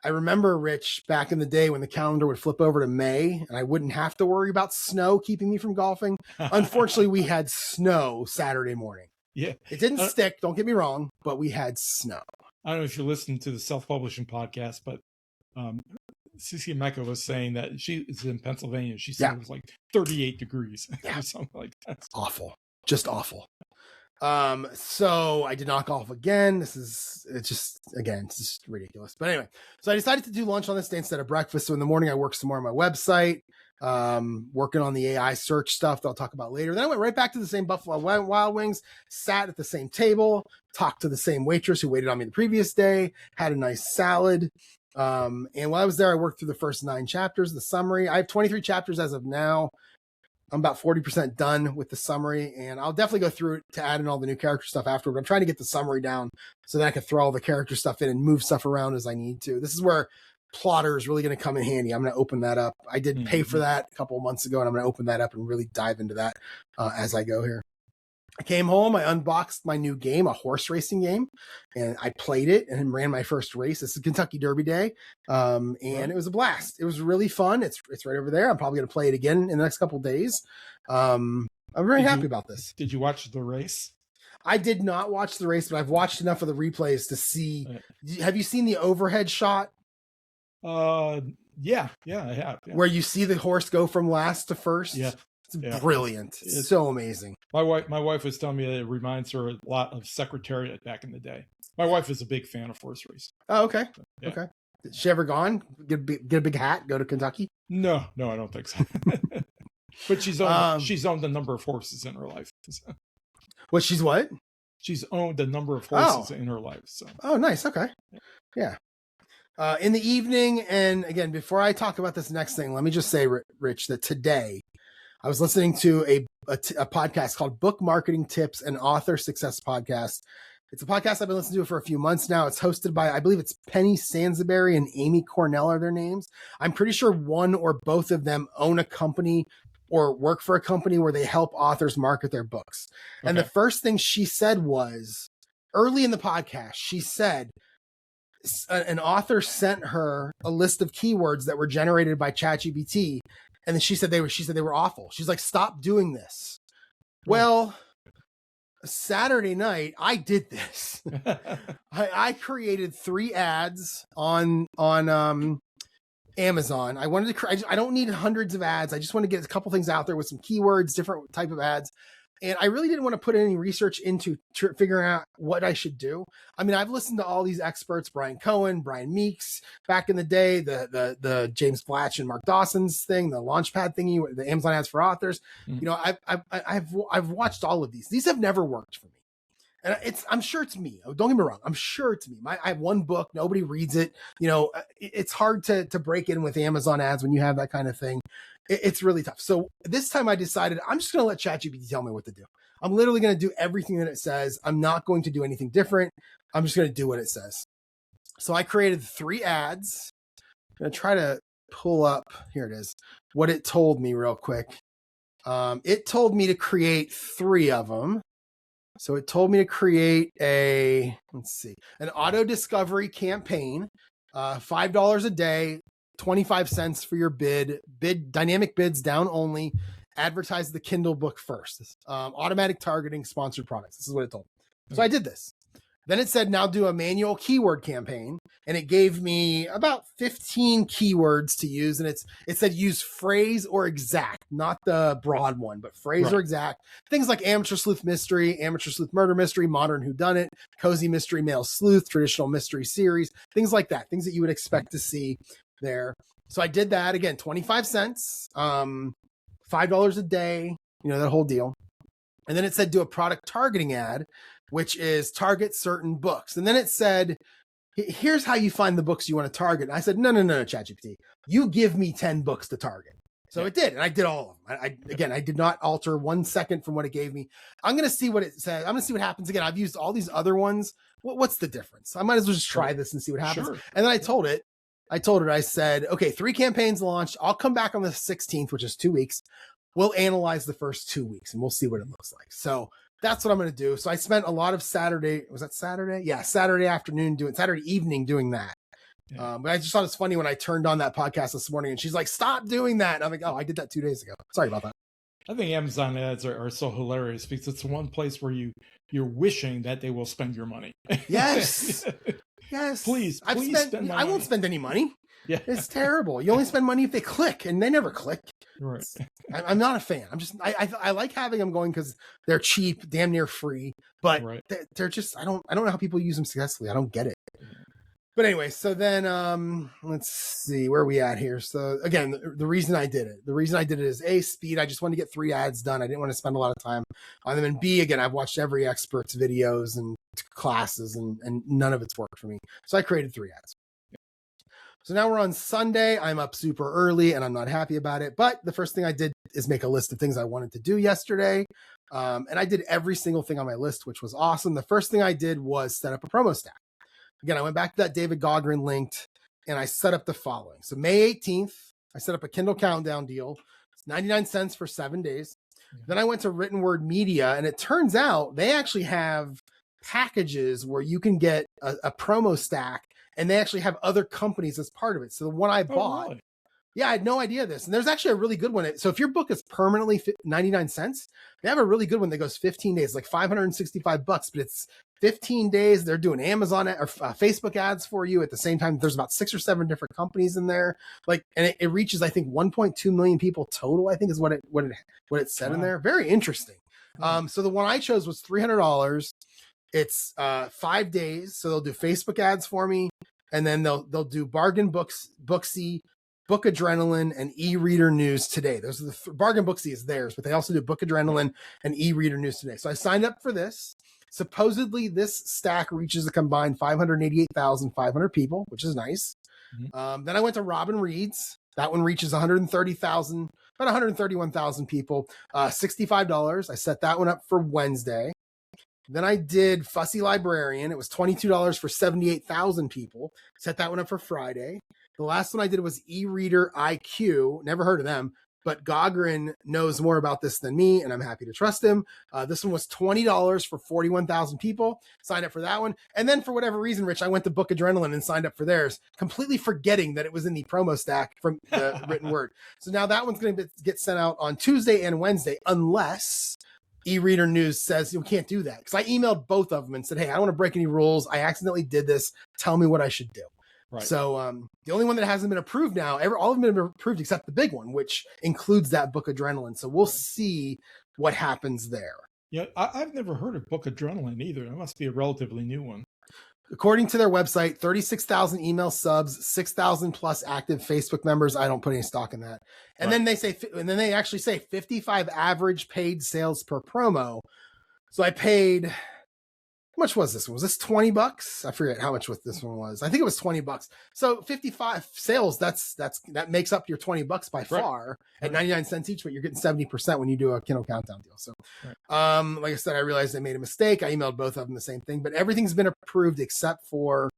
I remember, Rich, back in the day when the calendar would flip over to May and I wouldn't have to worry about snow keeping me from golfing. Unfortunately, we had snow Saturday morning. Yeah. It didn't stick, don't get me wrong, but we had snow. I don't know if you listened to the self-publishing podcast, but Cece Mecca was saying that she is in Pennsylvania. She said it was like 38 degrees or something like that. Awful. Just awful. So I did not golf again. It's just ridiculous. But anyway, so I decided to do lunch on this day instead of breakfast. So in the morning, I worked some more on my website, working on the AI search stuff that I'll talk about later. Then I went right back to the same Buffalo Wild Wings, sat at the same table, talked to the same waitress who waited on me the previous day, had a nice salad. And while I was there, I worked through the first 9 chapters, the summary. I have 23 chapters as of now. I'm about 40% done with the summary, and I'll definitely go through it to add in all the new character stuff afterward. I'm trying to get the summary down so that I can throw all the character stuff in and move stuff around as I need to. This is where Plotter is really going to come in handy. I'm going to open that up. I did pay for that a couple of months ago, and I'm going to open that up and really dive into that as I go here. I came home, I unboxed my new game, a horse racing game, and I played it and ran my first race. This is Kentucky Derby Day, and it was a blast. It was really fun. It's right over there. I'm probably going to play it again in the next couple of days. I'm very happy about this. Did you watch the race? I did not watch the race, but I've watched enough of the replays to see. Have you seen the overhead shot? Yeah, I have. Yeah. Where you see the horse go from last to first? Yeah. It's brilliant. It's so amazing. My wife was telling me that it reminds her a lot of Secretariat back in the day. My wife is a big fan of horse racing. Oh, okay. So, yeah. Okay. Has she ever gone? Get a big hat, go to Kentucky? No, I don't think so. But she's owned a number of horses in her life. So. What? She's what? She's owned a number of horses in her life. So. Oh, nice. Okay. Yeah. In the evening, and again, before I talk about this next thing, let me just say, Rich, that today I was listening to a podcast called Book Marketing Tips and Author Success Podcast. It's a podcast I've been listening to for a few months now. It's hosted by, I believe it's Penny Sansbury and Amy Cornell are their names. I'm pretty sure one or both of them own a company or work for a company where they help authors market their books. Okay. And the first thing she said was, early in the podcast, she said, an author sent her a list of keywords that were generated by ChatGPT. And then she said they were awful. She's like, stop doing this. Well, Saturday night, I did this. I created 3 ads on Amazon. I wanted to I don't need hundreds of ads. I just want to get a couple things out there with some keywords, different type of ads. And I really didn't want to put any research into figuring out what I should do. I mean, I've listened to all these experts, Brian Cohen, Brian Meeks, back in the day, the James Blatch and Mark Dawson's thing, the Launchpad thingy, the Amazon ads for authors. Mm-hmm. You know, I've watched all of these. These have never worked for me. And I'm sure it's me. Don't get me wrong. I'm sure it's me. I have one book. Nobody reads it. You know, it's hard to break in with Amazon ads when you have that kind of thing. It's really tough. So this time I decided I'm just going to let ChatGPT tell me what to do. I'm literally going to do everything that it says. I'm not going to do anything different. I'm just going to do what it says. So I created 3 ads. I'm going to try to pull up. Here it is. What it told me real quick. It told me to create 3 of them. So it told me to create an auto discovery campaign, $5 a day, 25 cents for your bid dynamic bids down only, advertise the Kindle book first, automatic targeting, sponsored products. This is what it told me. So I did this. Then it said, now do a manual keyword campaign. And it gave me about 15 keywords to use. And it said use phrase or exact, not the broad one, but phrase or exact. Things like amateur sleuth mystery, amateur sleuth murder mystery, modern whodunit, cozy mystery, male sleuth, traditional mystery series, things like that. Things that you would expect to see there. So I did that again, 25 cents, $5 a day, that whole deal. And then it said do a product targeting ad, which is target certain books. And then it said, here's how you find the books you want to target. And I said, no, ChatGPT, you give me 10 books to target. So it did. And I did all of them. I did not alter 1 second from what it gave me. I'm going to see what it says. I'm going to see what happens. Again, I've used all these other ones. What's the difference? I might as well just try this and see what happens. Sure. And then I told it, I said, okay, 3 campaigns launched. I'll come back on the 16th, which is 2 weeks. We'll analyze the first 2 weeks and we'll see what it looks like. So that's what I'm going to do. So I spent a lot of Saturday. Was that Saturday? Yeah. Saturday evening doing that. Yeah. But I just thought it's funny when I turned on that podcast this morning and she's like, stop doing that. And I'm like, oh, I did that 2 days ago. Sorry about that. I think Amazon ads are so hilarious because it's one place where you're wishing that they will spend your money. Yes. Yes. Please spend my money. I won't spend any money. Yeah. It's terrible. You only spend money if they click, and they never click. Right. I'm not a fan. I like having them going because they're cheap, damn near free, but they're just, I don't know how people use them successfully. I don't get it. But anyway, so then let's see where are we at here. So again, the reason I did it is A, speed. I just wanted to get 3 ads done. I didn't want to spend a lot of time on them. And B, again, I've watched every expert's videos and classes and none of it's worked for me. So I created 3 ads. So now we're on Sunday. I'm up super early and I'm not happy about it. But the first thing I did is make a list of things I wanted to do yesterday. And I did every single thing on my list, which was awesome. The first thing I did was set up a promo stack. Again, I went back to that David Gaughran linked and I set up the following. So May 18th, I set up a Kindle countdown deal. It's 99 cents for 7 days. Yeah. Then I went to Written Word Media and it turns out they actually have packages where you can get a promo stack and they actually have other companies as part of it. So the one I bought, really? Yeah, I had no idea this. And there's actually a really good one. So if your book is permanently 99 cents, they have a really good one that goes 15 days, like $565, but it's 15 days. They're doing Amazon or Facebook ads for you at the same time. There's about 6 or 7 different companies in there. And it reaches, I think, 1.2 million people total, I think is what it said in there. Very interesting. So the one I chose was $300. It's 5 days. So they'll do Facebook ads for me. And then they'll do Bargain Booksy, Book Adrenaline, and e-reader news today. Those are the Bargain Booksy is theirs, but they also do Book Adrenaline and e-reader news today. So I signed up for this. Supposedly this stack reaches a combined 588,500 people, which is nice. Mm-hmm. Then I went to Robin Reads. That one reaches 130,000, about 131,000 people, $65. I set that one up for Wednesday. Then I did Fussy Librarian. It was $22 for 78,000 people. Set that one up for Friday. The last one I did was eReader IQ. Never heard of them, but Gaughran knows more about this than me, and I'm happy to trust him. This one was $20 for 41,000 people. Signed up for that one. And then for whatever reason, Rich, I went to Book Adrenaline and signed up for theirs, completely forgetting that it was in the promo stack from the Written Word. So now that one's going to get sent out on Tuesday and Wednesday, unless e-reader news says you can't do that. Because I emailed both of them and said, hey, I don't want to break any rules. I accidentally did this. Tell me what I should do. Right. So the only one that hasn't been approved now, all of them have been approved except the big one, which includes that Book Adrenaline. So we'll see what happens there. Yeah, I've never heard of Book Adrenaline either. It must be a relatively new one. According to their website, 36,000 email subs, 6,000 plus active Facebook members. I don't put any stock in that. And then they actually say 55 average paid sales per promo. So I paid, how much was this one? Was this $20? I forget how much this one was. I think it was $20. So 55 sales, that makes up your $20 by far at 99 cents each, but you're getting 70% when you do a Kindle countdown deal. So, like I said, I realized I made a mistake. I emailed both of them the same thing, but everything's been approved except for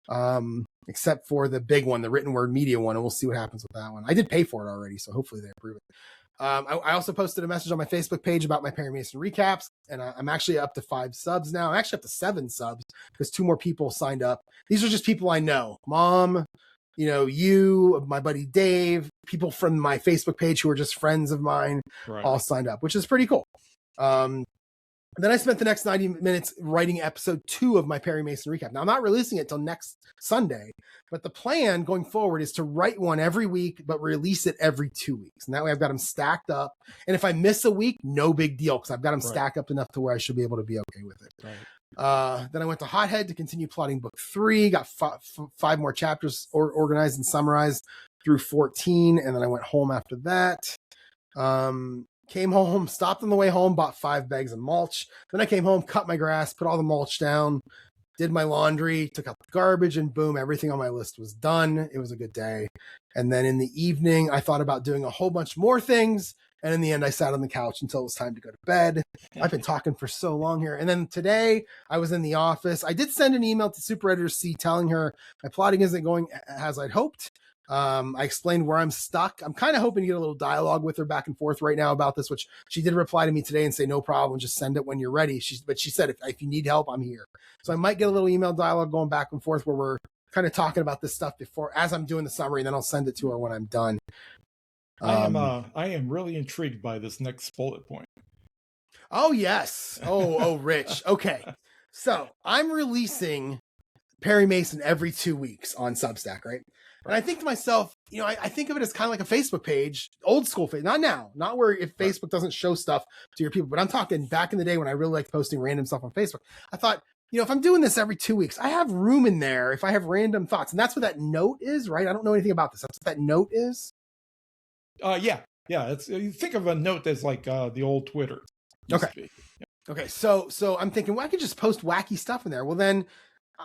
the big one, the Written Word Media one. And we'll see what happens with that one. I did pay for it already, so hopefully they approve it. I also posted a message on my Facebook page about my Perry Mason recaps, and I'm actually up to 5 subs now. I'm actually up to 7 subs because 2 more people signed up. These are just people I know. Mom, you, my buddy Dave, people from my Facebook page who are just friends of mine, all signed up, which is pretty cool. And Then I spent the next 90 minutes writing episode 2 of my Perry Mason recap. Now, I'm not releasing it till next Sunday, but the plan going forward is to write one every week, but release it every 2 weeks. And that way I've got them stacked up. And if I miss a week, no big deal, because I've got them stacked up enough to where I should be able to be okay with it. Right. Then I went to Hothead to continue plotting book 3, got 5 more chapters organized and summarized through 14. And then I went home after that. Came home, stopped on the way home, bought 5 bags of mulch. Then I came home, cut my grass, put all the mulch down, did my laundry, took out the garbage, and boom, everything on my list was done. It was a good day. And then in the evening, I thought about doing a whole bunch more things. And in the end, I sat on the couch until it was time to go to bed. I've been talking for so long here. And then today, I was in the office. I did send an email to Super Editor C telling her my plotting isn't going as I'd hoped. I explained where I'm stuck. I'm kind of hoping to get a little dialogue with her back and forth right now about this, which she did reply to me today and say, no problem, just send it when you're ready. But she said, if you need help, I'm here. So I might get a little email dialogue going back and forth where we're kind of talking about this stuff before, as I'm doing the summary, and then I'll send it to her when I'm done. I am really intrigued by this next bullet point. Oh, yes. Oh, Rich. Okay. So I'm releasing Perry Mason every 2 weeks on Substack, right? And I think to myself, I think of it as kind of like a Facebook page, old school Facebook, not now, not where if Facebook doesn't show stuff to your people, but I'm talking back in the day when I really liked posting random stuff on Facebook. I thought, if I'm doing this every 2 weeks, I have room in there if I have random thoughts. And that's what that note is, right? I don't know anything about this. That's what that note is. Yeah. You think of a note as like the old Twitter. Okay. Okay. So I'm thinking, well, I could just post wacky stuff in there. Well, then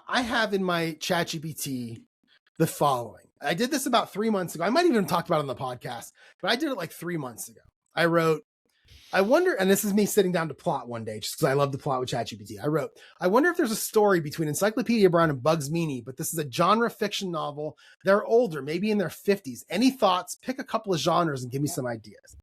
I have in my ChatGPT the following. I did this about 3 months ago. I might even talk about it on the podcast, but I did it like 3 months ago. I wrote, I wonder, and this is me sitting down to plot one day, just because I love to plot with ChatGPT. I wrote, I wonder if there's a story between Encyclopedia Brown and Bugs Meany, but this is a genre fiction novel. They're older, maybe in their 50s. Any thoughts? Pick a couple of genres and give me some ideas.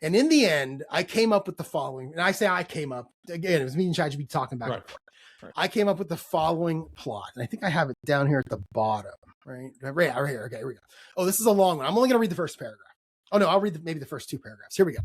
And in the end, I came up with the following. And I say I came up, again, it was me and ChatGPT talking back and forth. Right. I came up with the following plot. And I think I have it down here at the bottom, right? Right here. Okay, here we go. Oh, this is a long one. I'm only going to read the first paragraph. Oh, no, I'll read maybe the first 2 paragraphs. Here we go.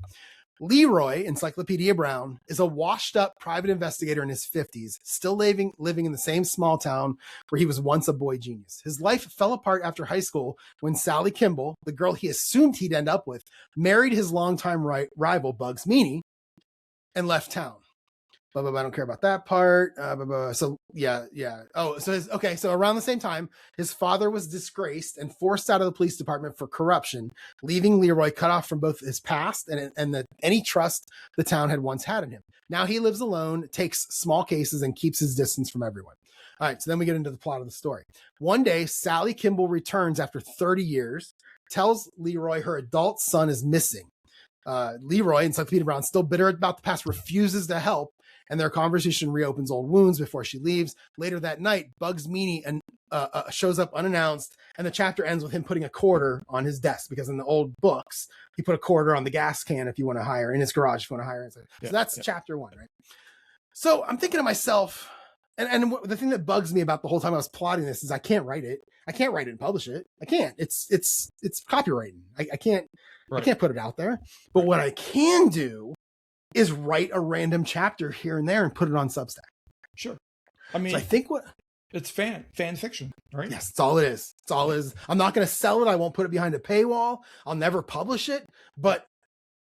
Leroy, Encyclopedia Brown, is a washed-up private investigator in his 50s, still living in the same small town where he was once a boy genius. His life fell apart after high school when Sally Kimball, the girl he assumed he'd end up with, married his longtime rival, Bugs Meany, and left town. Blah, blah, blah, I don't care about that part. Blah, blah. So, yeah. Oh, so around the same time, his father was disgraced and forced out of the police department for corruption, leaving Leroy cut off from both his past and any trust the town had once had in him. Now he lives alone, takes small cases, and keeps his distance from everyone. All right, so then we get into the plot of the story. One day, Sally Kimball returns after 30 years, tells Leroy her adult son is missing. Leroy, Encyclopedia Brown, still bitter about the past, refuses to help, and their conversation reopens old wounds before she leaves. Later that night, Bugs Meany shows up unannounced, and the chapter ends with him putting a quarter on his desk, because in the old books, he put a quarter on the gas can if you want to hire, in his garage if you want to hire. So that's chapter 1, right? So I'm thinking to myself, and the thing that bugs me about the whole time I was plotting this is I can't write it. I can't write it and publish it. I can't. It's copywriting. I can't. Right. I can't put it out there. But what I can do is write a random chapter here and there and put it on Substack. Sure. I mean, so I think it's fan fiction, right? Yes, it's all it is. It's all it is. I'm not going to sell it. I won't put it behind a paywall. I'll never publish it. But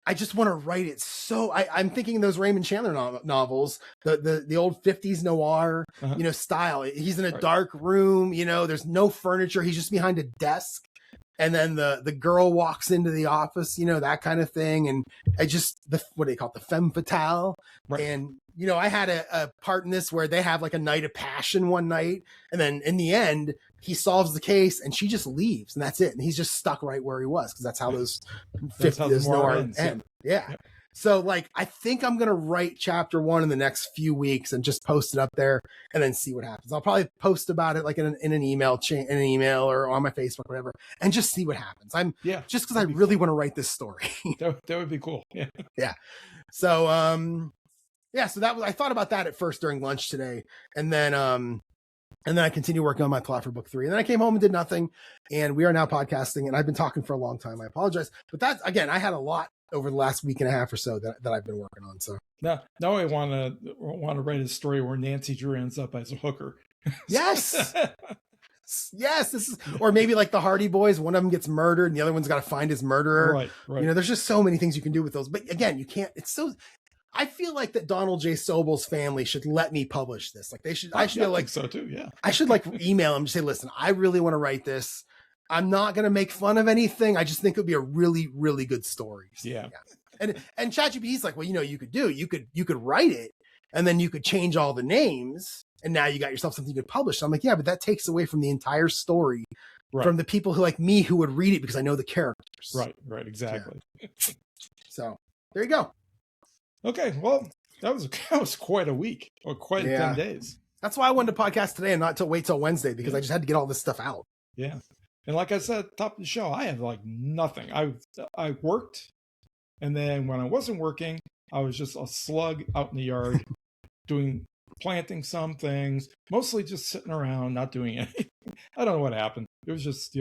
I just want to write it. So I'm thinking those Raymond Chandler novels, the old 50s noir, style. He's in a dark room. There's no furniture. He's just behind a desk. And then the girl walks into the office, that kind of thing. And what do they call it? The femme fatale. Right. And, I had a part in this where they have like a night of passion one night. And then in the end, he solves the case and she just leaves and that's it. And he's just stuck right where he was. Cause that's how those 50s noir end. Yeah. So I think I'm going to write chapter 1 in the next few weeks and just post it up there and then see what happens. I'll probably post about it like in an email chain, or on my Facebook, whatever, and just see what happens. Just because I really want to write this story. that would be cool. Yeah. Yeah. So, so I thought about that at first during lunch today. And then I continued working on my plot for book 3. And then I came home and did nothing. And we are now podcasting. And I've been talking for a long time. I apologize. But that's, again, I had a lot over the last week and a half or so that I've been working on. So now I want to write a story where Nancy Drew ends up as a hooker. Yes. Yes, this is, or maybe like the Hardy Boys, one of them gets murdered and the other one's got to find his murderer. Right. You know, there's just so many things you can do with those. But again, you can't, it's so, I feel like that Donald J. Sobel's family should let me publish this. Like they should, I should like, so too. Yeah. I should like email them and say, listen, I really want to write this. I'm not going to make fun of anything. I just think it would be a really, really good story. So, yeah. And ChatGPT's like, well, you know, you could write it and then you could change all the names. And now you got yourself something you could publish. So I'm like, yeah, but that takes away from the entire story from the people who like me who would read it because I know the characters. Right. Exactly. Yeah. So there you go. Okay. Well, that was quite a week or quite 10 days. That's why I wanted to podcast today and not wait till Wednesday because I just had to get all this stuff out. Yeah. And like I said, top of the show, I have like nothing. I worked. And then when I wasn't working, I was just a slug out in the yard planting some things, mostly just sitting around, not doing anything. I don't know what happened. It was just,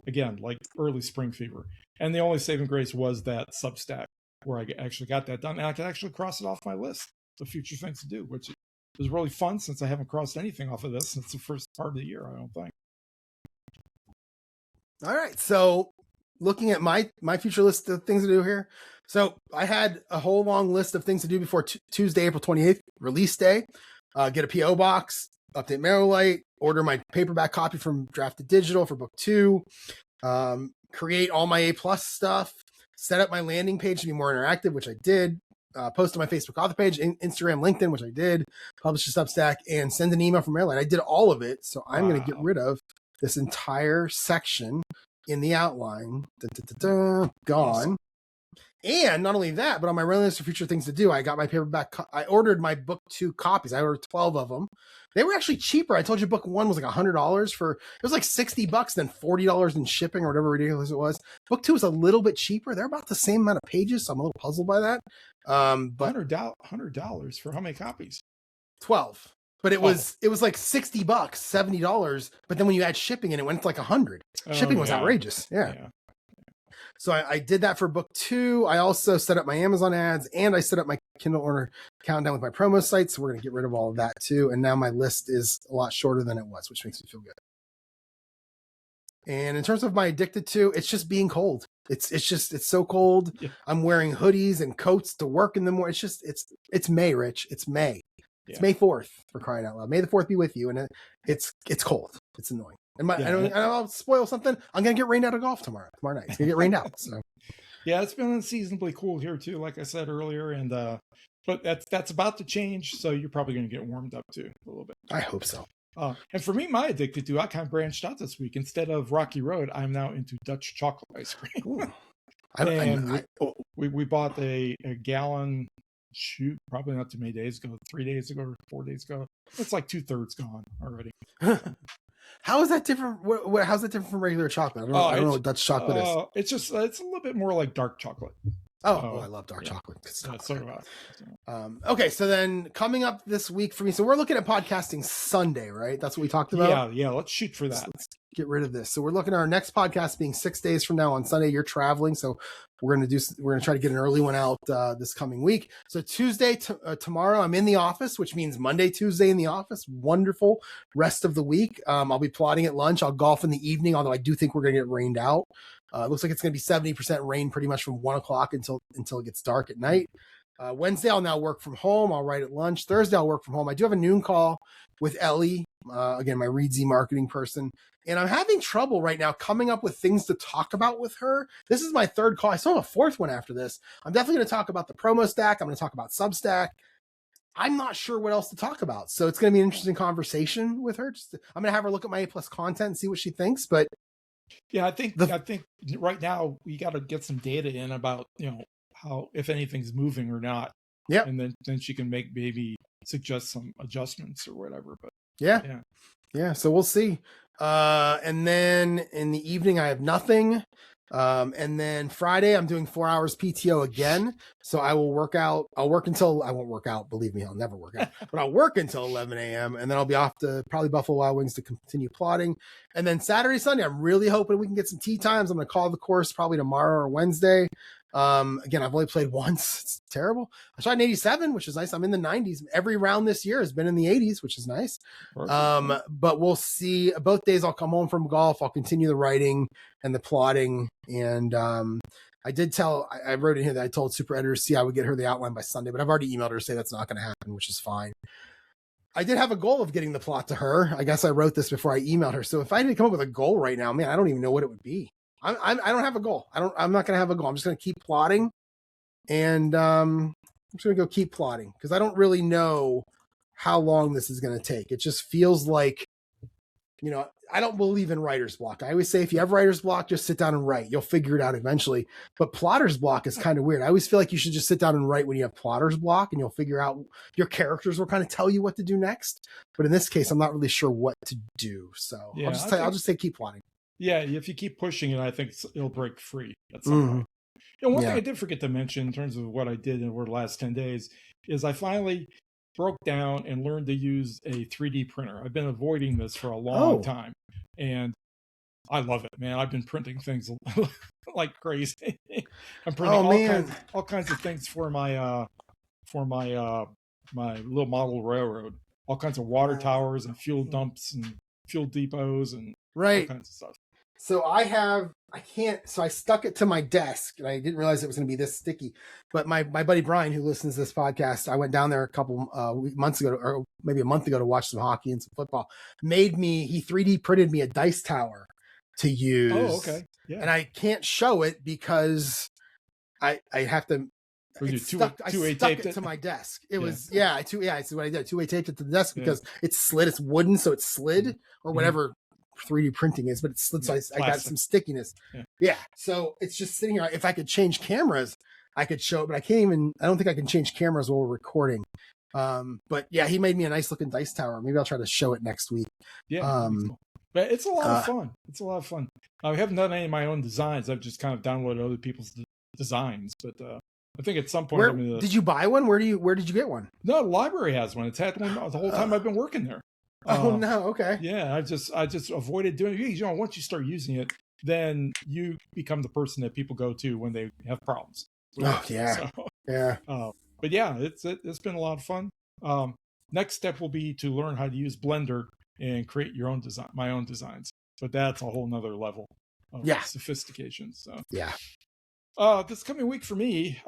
again, like early spring fever. And the only saving grace was that Substack where I actually got that done. And I could actually cross it off my list of future things to do, which is really fun since I haven't crossed anything off of this since the first part of the year, I don't think. All right. So looking at my future list of things to do here. So I had a whole long list of things to do before Tuesday, April 28th, release day. Get a PO box, update MailerLite, order my paperback copy from Drafted Digital for book 2, create all my A+ stuff, set up my landing page to be more interactive, which I did, post on my Facebook author page, Instagram, LinkedIn, which I did, publish a Substack, and send an email from MailerLite. I did all of it, so I'm going to get rid of this entire section in the outline. Gone. Awesome. And not only that, but on my running list of future things to do, I got my paperback. I ordered my book 2 copies. I ordered 12 of them. They were actually cheaper. I told you book 1 was like $100 it was like $60, then $40 in shipping or whatever ridiculous it was. Book 2 was a little bit cheaper. They're about the same amount of pages. So I'm a little puzzled by that. But $100 for how many copies? 12. But it was like $60, $70. But then when you add shipping in, it went to like $100. Shipping was outrageous. Yeah. So I did that for book 2. I also set up my Amazon ads and I set up my Kindle order countdown with my promo site. So we're going to get rid of all of that too. And now my list is a lot shorter than it was, which makes me feel good. And in terms of my addicted to, it's just being cold. It's so cold. Yeah. I'm wearing hoodies and coats to work in the morning. It's May, Rich. It's May. Yeah. It's May 4th, for crying out loud. May the 4th be with you. And it's cold. It's annoying. And I'll spoil something. I'm going to get rained out of golf tomorrow night. It's going to get rained out. So, yeah, it's been unseasonably cool here too, like I said earlier. And but that's about to change. So you're probably going to get warmed up too a little bit. I hope so. And for me, my addicted to, I kind of branched out this week. Instead of Rocky Road, I'm now into Dutch chocolate ice cream. We bought a gallon. Shoot, probably not too many days ago, 3 days ago or 4 days ago. It's like 2/3 gone already. How is that different? How's that different from regular chocolate? I don't know what Dutch chocolate is. It's a little bit more like dark chocolate. I love dark chocolate. So do I. Okay, so then coming up this week for me, so we're looking at podcasting Sunday, right? That's what we talked about? Yeah, let's shoot for that. Let's get rid of this. So we're looking at our next podcast being 6 days from now on Sunday. You're traveling, so we're going to try to get an early one out this coming week. So Tuesday, tomorrow, I'm in the office, which means Monday, Tuesday in the office. Wonderful rest of the week. I'll be plotting at lunch. I'll golf in the evening, although I do think we're going to get rained out. It looks like it's going to be 70% rain pretty much from 1 o'clock until it gets dark at night. Wednesday, I'll now work from home. I'll write at lunch. Thursday, I'll work from home. I do have a noon call with Ellie, again, my Readsy marketing person. And I'm having trouble right now coming up with things to talk about with her. This is my 3rd call. I still have a 4th one after this. I'm definitely going to talk about the promo stack. I'm going to talk about Substack. I'm not sure what else to talk about. So it's going to be an interesting conversation with her. I'm going to have her look at my A+ content and see what she thinks. But yeah, I think right now we got to get some data in about, how, if anything's moving or not. Yeah. And then she can maybe suggest some adjustments or whatever. But yeah. So we'll see. And then in the evening, I have nothing. And then Friday, I'm doing 4 hours PTO again. So I will work out. I won't work out. Believe me, I'll never work out, but I'll work until 11 a.m. And then I'll be off to probably Buffalo Wild Wings to continue plotting. And then Saturday, Sunday, I'm really hoping we can get some tea times. I'm going to call the course probably tomorrow or Wednesday. Again, I've only played once. It's terrible. I shot an 87, which is nice. I'm in the 90s. Every round this year has been in the 80s, which is nice. But we'll see. Both days I'll come home from golf. I'll continue the writing and the plotting. And I wrote in here that I told super editor C I would get her the outline by Sunday, but I've already emailed her to say that's not going to happen, which is fine. I did have a goal of getting the plot to her. I guess I wrote this before I emailed her. So if I had to come up with a goal right now, man, I don't even know what it would be. I don't have a goal. I'm not going to have a goal. I'm just going to keep plotting, and I'm just going to go keep plotting because I don't really know how long this is going to take. It just feels like, I don't believe in writer's block. I always say if you have writer's block, just sit down and write. You'll figure it out eventually. But plotter's block is kind of weird. I always feel like you should just sit down and write when you have plotter's block, and you'll figure out your characters will kind of tell you what to do next. But in this case, I'm not really sure what to do. So yeah, I'll just say keep plotting. Yeah, if you keep pushing it, I think it'll break free at some point. One thing I did forget to mention in terms of what I did over the last 10 days is I finally broke down and learned to use a 3D printer. I've been avoiding this for a long time, and I love it, man. I've been printing things like crazy. I'm printing all kinds of things for my my little model railroad, all kinds of water towers and fuel dumps and fuel depots and all kinds of stuff. So I stuck it to my desk, and I didn't realize it was going to be this sticky. But my buddy Brian, who listens to this podcast, I went down there a couple months ago, or maybe a month ago, to watch some hockey and some football. He 3D printed me a dice tower to use. Oh, okay. Yeah. And I can't show it because I have to. I stuck it to my desk. It was it's what I did. 2-way taped it to the desk because it's slid. It's wooden, so it's slid or whatever 3D printing is, but it's slid. So I got some stickiness. Yeah. So it's just sitting here. If I could change cameras, I could show it, but I don't think I can change cameras while we're recording. But yeah, he made me a nice looking dice tower. Maybe I'll try to show it next week. Yeah. But it's a lot of fun. It's a lot of fun. I haven't done any of my own designs. I've just kind of downloaded other people's designs, but I think at some point. Did you buy one? Where did you get one? No, the library has one. It's had one the whole time I've been working there. Oh no! Okay. Yeah, I just avoided doing it. Once you start using it, then you become the person that people go to when they have problems. Oh yeah, so, yeah. But yeah, it's been a lot of fun. Next step will be to learn how to use Blender and create my own designs. But that's a whole nother level of sophistication. So yeah. This coming week for me,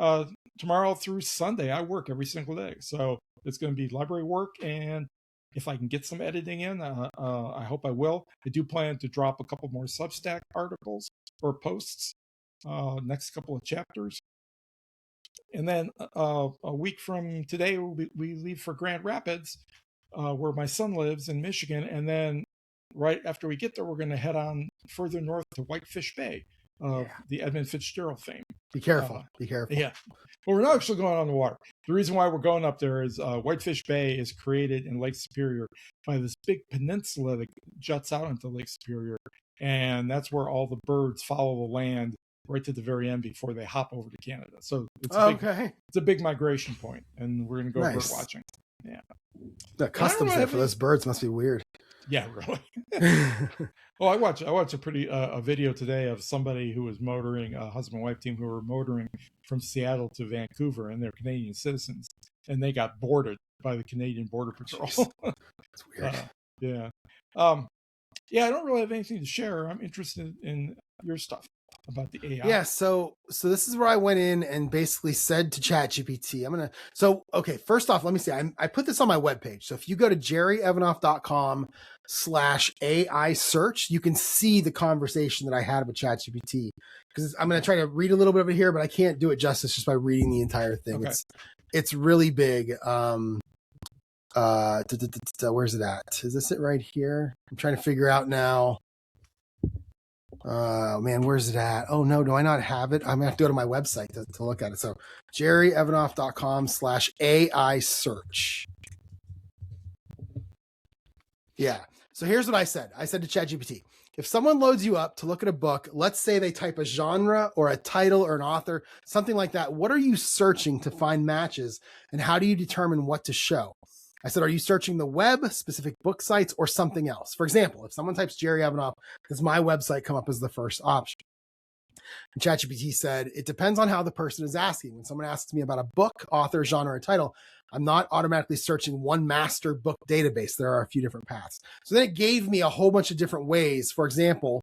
tomorrow through Sunday, I work every single day. So it's going to be library work, and if I can get some editing in, I hope I will. I do plan to drop a couple more Substack articles or posts next couple of chapters. And then a week from today, we leave for Grand Rapids, where my son lives in Michigan. And then right after we get there, we're going to head on further north to Whitefish Bay, the Edmund Fitzgerald fame. Be careful. Be careful. Yeah. Well, we're not actually going on the water. The reason why we're going up there is Whitefish Bay is created in Lake Superior by this big peninsula that juts out into Lake Superior. And that's where all the birds follow the land right to the very end before they hop over to Canada. So it's a big migration point, and we're going to go bird watching. Yeah. The customs there for those birds must be weird. Yeah, really. Well, I watched a video today of somebody who was motoring, a husband and wife team who were motoring from Seattle to Vancouver, and they're Canadian citizens, and they got boarded by the Canadian Border Patrol. That's weird. Yeah. I don't really have anything to share. I'm interested in your stuff about the AI. Yeah, so this is where I went in and basically said to ChatGPT, first off, let me say, I put this on my webpage. So if you go to jerryevanoff.com/AI search, you can see the conversation that I had with ChatGPT, because I'm going to try to read a little bit of it here, but I can't do it justice just by reading the entire thing. Okay. It's really big. Where's it at? Is this it right here? I'm trying to figure out now. Man, where's it at? Oh no, do I not have it? I'm gonna have to go to my website to look at it. So jerryevanoff.com/AI search. Yeah. So here's what I said. I said to ChatGPT, if someone loads you up to look at a book, let's say they type a genre or a title or an author, something like that. What are you searching to find matches, and how do you determine what to show? I said, are you searching the web, specific book sites, or something else? For example, if someone types Jerry Evanoff, does my website come up as the first option? And ChatGPT said, it depends on how the person is asking. When someone asks me about a book, author, genre, or title, I'm not automatically searching one master book database. There are a few different paths. So then it gave me a whole bunch of different ways. For example,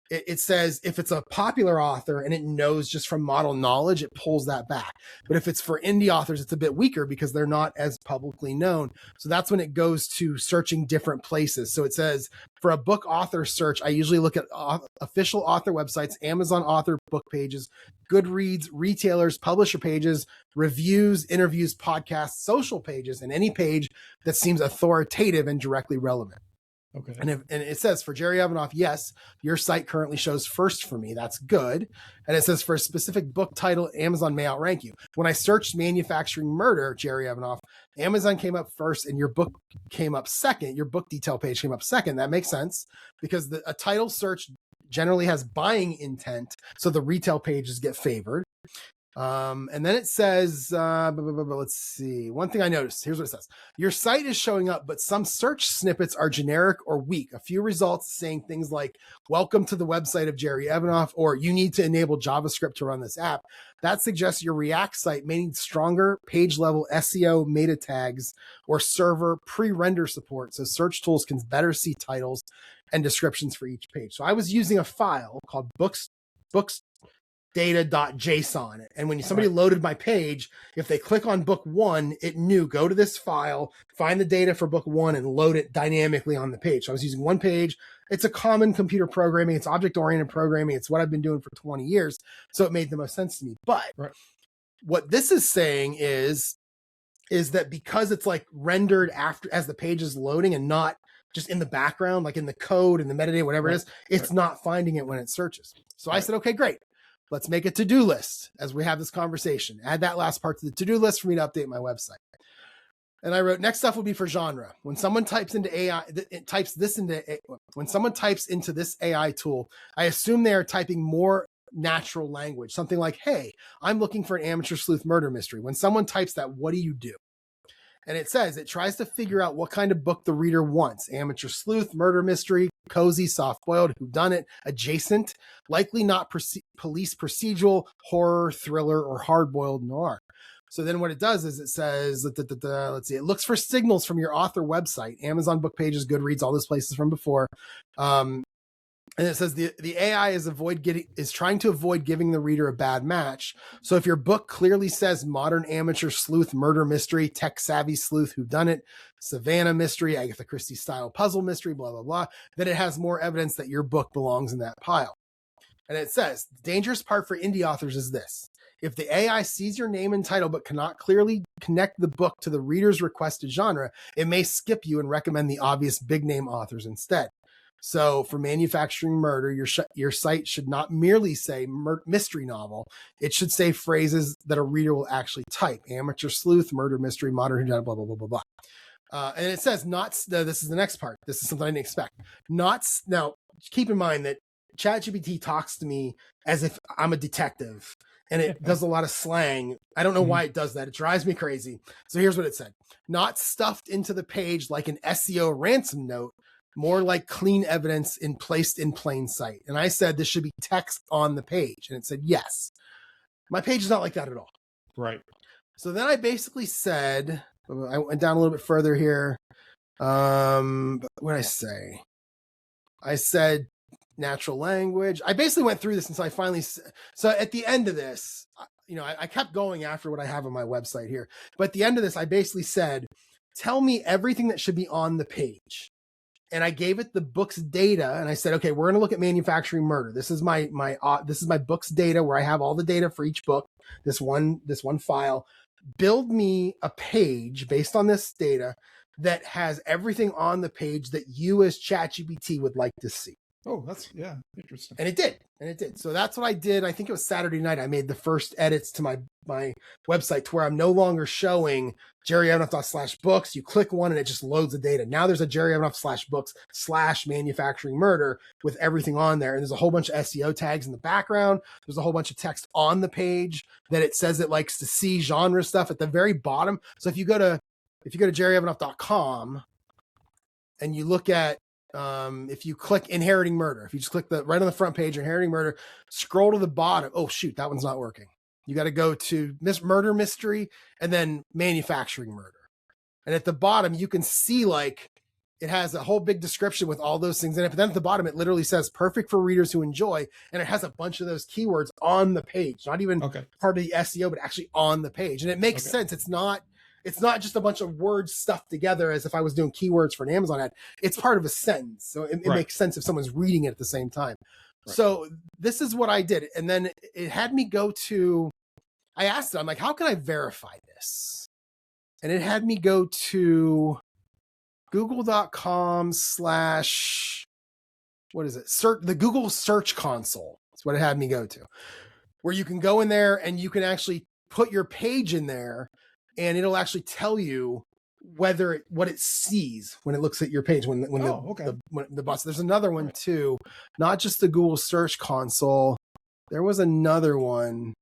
it says if it's a popular author and it knows just from model knowledge, it pulls that back. But if it's for indie authors, it's a bit weaker because they're not as publicly known. So that's when it goes to searching different places. So it says for a book author search, I usually look at official author websites, Amazon author book pages, Goodreads, retailers, publisher pages, reviews, interviews, podcasts, social pages, and any page that seems authoritative and directly relevant. Okay. And it says for Jerry Evanoff, yes, your site currently shows first for me. That's good. And it says for a specific book title, Amazon may outrank you. When I searched manufacturing murder, Jerry Evanoff, Amazon came up first and your book came up second. Your book detail page came up second. That makes sense because a title search generally has buying intent. So the retail pages get favored. And then it says, let's see. One thing I noticed, here's what it says. Your site is showing up, but some search snippets are generic or weak. A few results saying things like, welcome to the website of Jerry Evanoff, or you need to enable JavaScript to run this app. That suggests your React site may need stronger page level SEO meta tags or server pre-render support. So search tools can better see titles and descriptions for each page. So I was using a file called books data.json. And when somebody loaded my page, if they click on book one, it knew go to this file, find the data for book one and load it dynamically on the page. So I was using one page. It's a common computer programming. It's object-oriented programming. It's what I've been doing for 20 years. So it made the most sense to me. But what this is saying is that because it's like rendered after as the page is loading and not just in the background, like in the code and the metadata, whatever it is, it's not finding it when it searches. So I said, okay, great. Let's make a to-do list as we have this conversation. Add that last part to the to-do list for me to update my website. And I wrote, next stuff will be for genre. When someone types into when someone types into this AI tool, I assume they are typing more natural language, something like, hey, I'm looking for an amateur sleuth murder mystery. When someone types that, what do you do? And it says it tries to figure out what kind of book the reader wants. Amateur sleuth, murder mystery, cozy, soft-boiled, whodunit, adjacent, likely not police procedural, horror, thriller, or hard-boiled noir. So then what it does is it says, let's see, it looks for signals from your author website, Amazon book pages, Goodreads, all those places from before. And it says the AI is trying to avoid giving the reader a bad match. So if your book clearly says modern amateur sleuth murder mystery, tech savvy sleuth whodunit, Savannah mystery, Agatha Christie style puzzle mystery, blah, blah, blah, then it has more evidence that your book belongs in that pile. And it says the dangerous part for indie authors is this. If the AI sees your name and title but cannot clearly connect the book to the reader's requested genre, it may skip you and recommend the obvious big name authors instead. So for manufacturing murder, your site should not merely say mystery novel. It should say phrases that a reader will actually type. Amateur sleuth, murder mystery, modern whodunit, blah, blah, blah, blah, blah. And it says this is the next part. This is something I didn't expect. Now, keep in mind that ChatGPT talks to me as if I'm a detective and it does a lot of slang. I don't know why it does that. It drives me crazy. So here's what it said. Not stuffed into the page like an SEO ransom note, more like clean evidence placed in plain sight. And I said, this should be text on the page. And it said, yes. My page is not like that at all. Right. So then I basically said, I went down a little bit further here. What did I say? I said natural language. I basically went through this until I finally, so at the end of this, I kept going after what I have on my website here. But at the end of this, I basically said, tell me everything that should be on the page. And I gave it the book's data and I said, okay, we're going to look at manufacturing murder. This is my book's data where I have all the data for each book, this one file. Build me a page based on this data that has everything on the page that you as ChatGPT would like to see. Oh, that's interesting. And it did. So that's what I did. I think it was Saturday night. I made the first edits to my website to where I'm no longer showing jerryevanoff./books. You click one and it just loads the data. Now there's a jerryevanoff/books/manufacturing murder with everything on there. And there's a whole bunch of SEO tags in the background. There's a whole bunch of text on the page that it says it likes to see genre stuff at the very bottom. So if you go to jerryevanoff.com and you look at if you click Inheriting Murder, if you just click right on the front page, Inheriting Murder, scroll to the bottom. Oh, shoot, that one's not working. You got to go to Murder Mystery and then Manufacturing Murder. And at the bottom, you can see like it has a whole big description with all those things in it. But then at the bottom, it literally says perfect for readers who enjoy. And it has a bunch of those keywords on the page, not even part of the SEO, but actually on the page. And it makes sense. It's not just a bunch of words stuffed together as if I was doing keywords for an Amazon ad. It's part of a sentence. So it makes sense if someone's reading it at the same time. Right. So this is what I did. And then it had me I asked it, I'm like, how can I verify this? And it had me go to google.com/ what is it? The Google Search Console. That's what it had me go to, where you can go in there and you can actually put your page in there and it'll actually tell you what it sees when it looks at your page, when the bus. There's another one too, not just the Google Search Console. There was another one.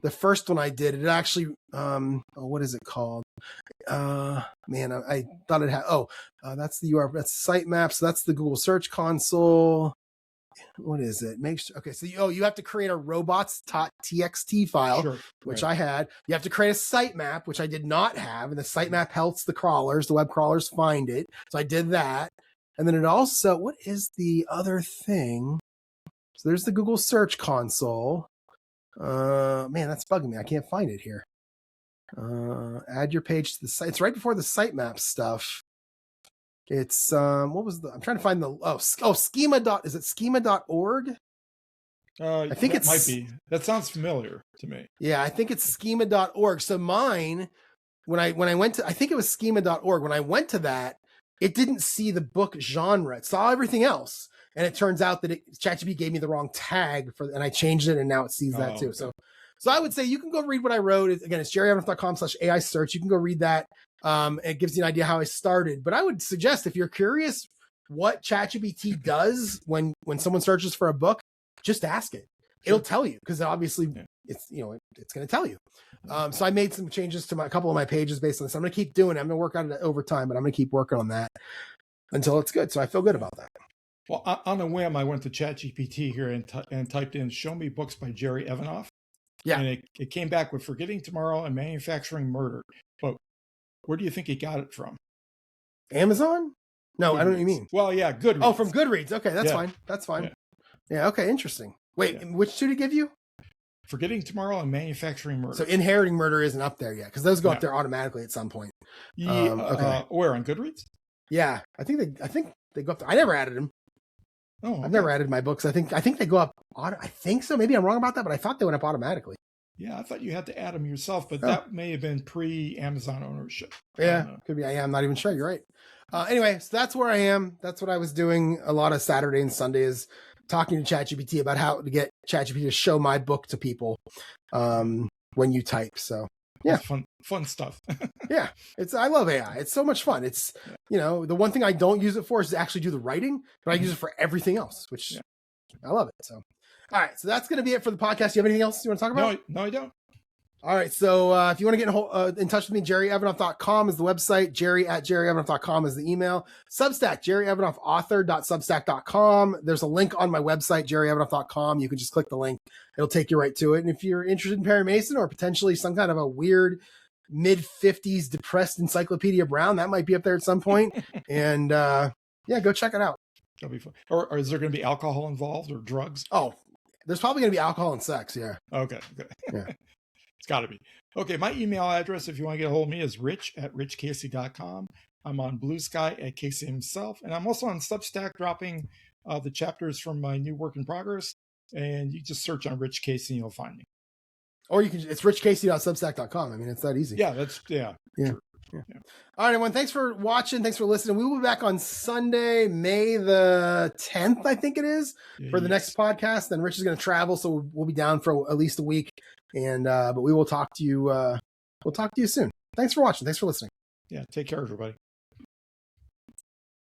The first one I did, it actually, what is it called? I thought it had, that's the URL, that's sitemap. So that's the Google Search Console. What is it? So you have to create a robots.txt file, which I had. You have to create a sitemap, which I did not have. And the sitemap helps the web crawlers find it. So I did that. And then it also, what is the other thing? So there's the Google Search Console. That's bugging me. I can't find it here. Add your page to the site. It's right before the sitemap stuff. It's I'm trying to find schema. Is it schema.org? I think it might be. That sounds familiar to me. Yeah, I think it's schema.org. So mine, when I went to, I think it was schema.org. When I went to that, it didn't see the book genre. It saw everything else. And it turns out that ChatGPT gave me the wrong tag and I changed it, and now it sees that too. Okay. So I would say you can go read what I wrote. Again, it's jerryevanoff.com/AI search. You can go read that. It gives you an idea how I started. But I would suggest, if you're curious what ChatGPT does when someone searches for a book, just ask it. It'll tell you, because obviously it's going to tell you. So I made some changes to a couple of my pages based on this. I'm going to keep doing it. I'm going to work on it over time, but I'm going to keep working on that until it's good. So I feel good about that. Well, on a whim, I went to ChatGPT here and typed in "Show me books by Jerry Evanoff." Yeah. And it came back with Forgetting Tomorrow and Manufacturing Murder. But where do you think he got it from? Amazon? No, Goodreads. I don't know what you mean. Well, yeah, Goodreads. Oh, from Goodreads. Okay, that's fine. That's fine. Yeah, okay, interesting. Wait, which two did he give you? Forgetting Tomorrow and Manufacturing Murder. So Inheriting Murder isn't up there yet, because those go up there automatically at some point. Yeah. Where, on Goodreads? Yeah, I think they go up there. I never added them. Oh, okay. I've never added my books. I think they go up. I think so. Maybe I'm wrong about that, but I thought they went up automatically. Yeah, I thought you had to add them yourself, but that may have been pre-Amazon ownership. Yeah, could be. I'm not even sure. You're right. Anyway, so that's where I am. That's what I was doing a lot of Saturday and Sunday, is talking to ChatGPT about how to get ChatGPT to show my book to people when you type. So yeah, that's fun stuff. Yeah, I love AI. It's so much fun. It's the one thing I don't use it for is to actually do the writing, but I use it for everything else, which I love it. So all right, so that's going to be it for the podcast. Do you have anything else you want to talk about? No, I don't. All right, so if you want to get in touch with me, jerryevanoff.com is the website. jerry@jerryevanoff.com is the email. Substack, jerryevanoffauthor.substack.com. There's a link on my website, jerryevanoff.com. You can just click the link. It'll take you right to it. And if you're interested in Perry Mason, or potentially some kind of a weird mid-50s depressed Encyclopedia Brown, that might be up there at some point. And go check it out. That'll be fun. Or is there going to be alcohol involved, or drugs? Oh, there's probably going to be alcohol and sex, yeah. Okay. Yeah. It's got to be. Okay, my email address, if you want to get a hold of me, is rich@richcasey.com. I'm on Blue Sky at Casey himself. And I'm also on Substack, dropping the chapters from my new work in progress. And you just search on Rich Casey and you'll find me. Or it's richcasey.substack.com. I mean, it's that easy. Yeah, true. Yeah. All right, everyone. Thanks for watching. Thanks for listening. We will be back on Sunday, May the 10th, I think it is, for the next podcast. Then Rich is going to travel, so we'll be down for at least a week. And but we will talk to you. We'll talk to you soon. Thanks for watching. Thanks for listening. Yeah. Take care, everybody.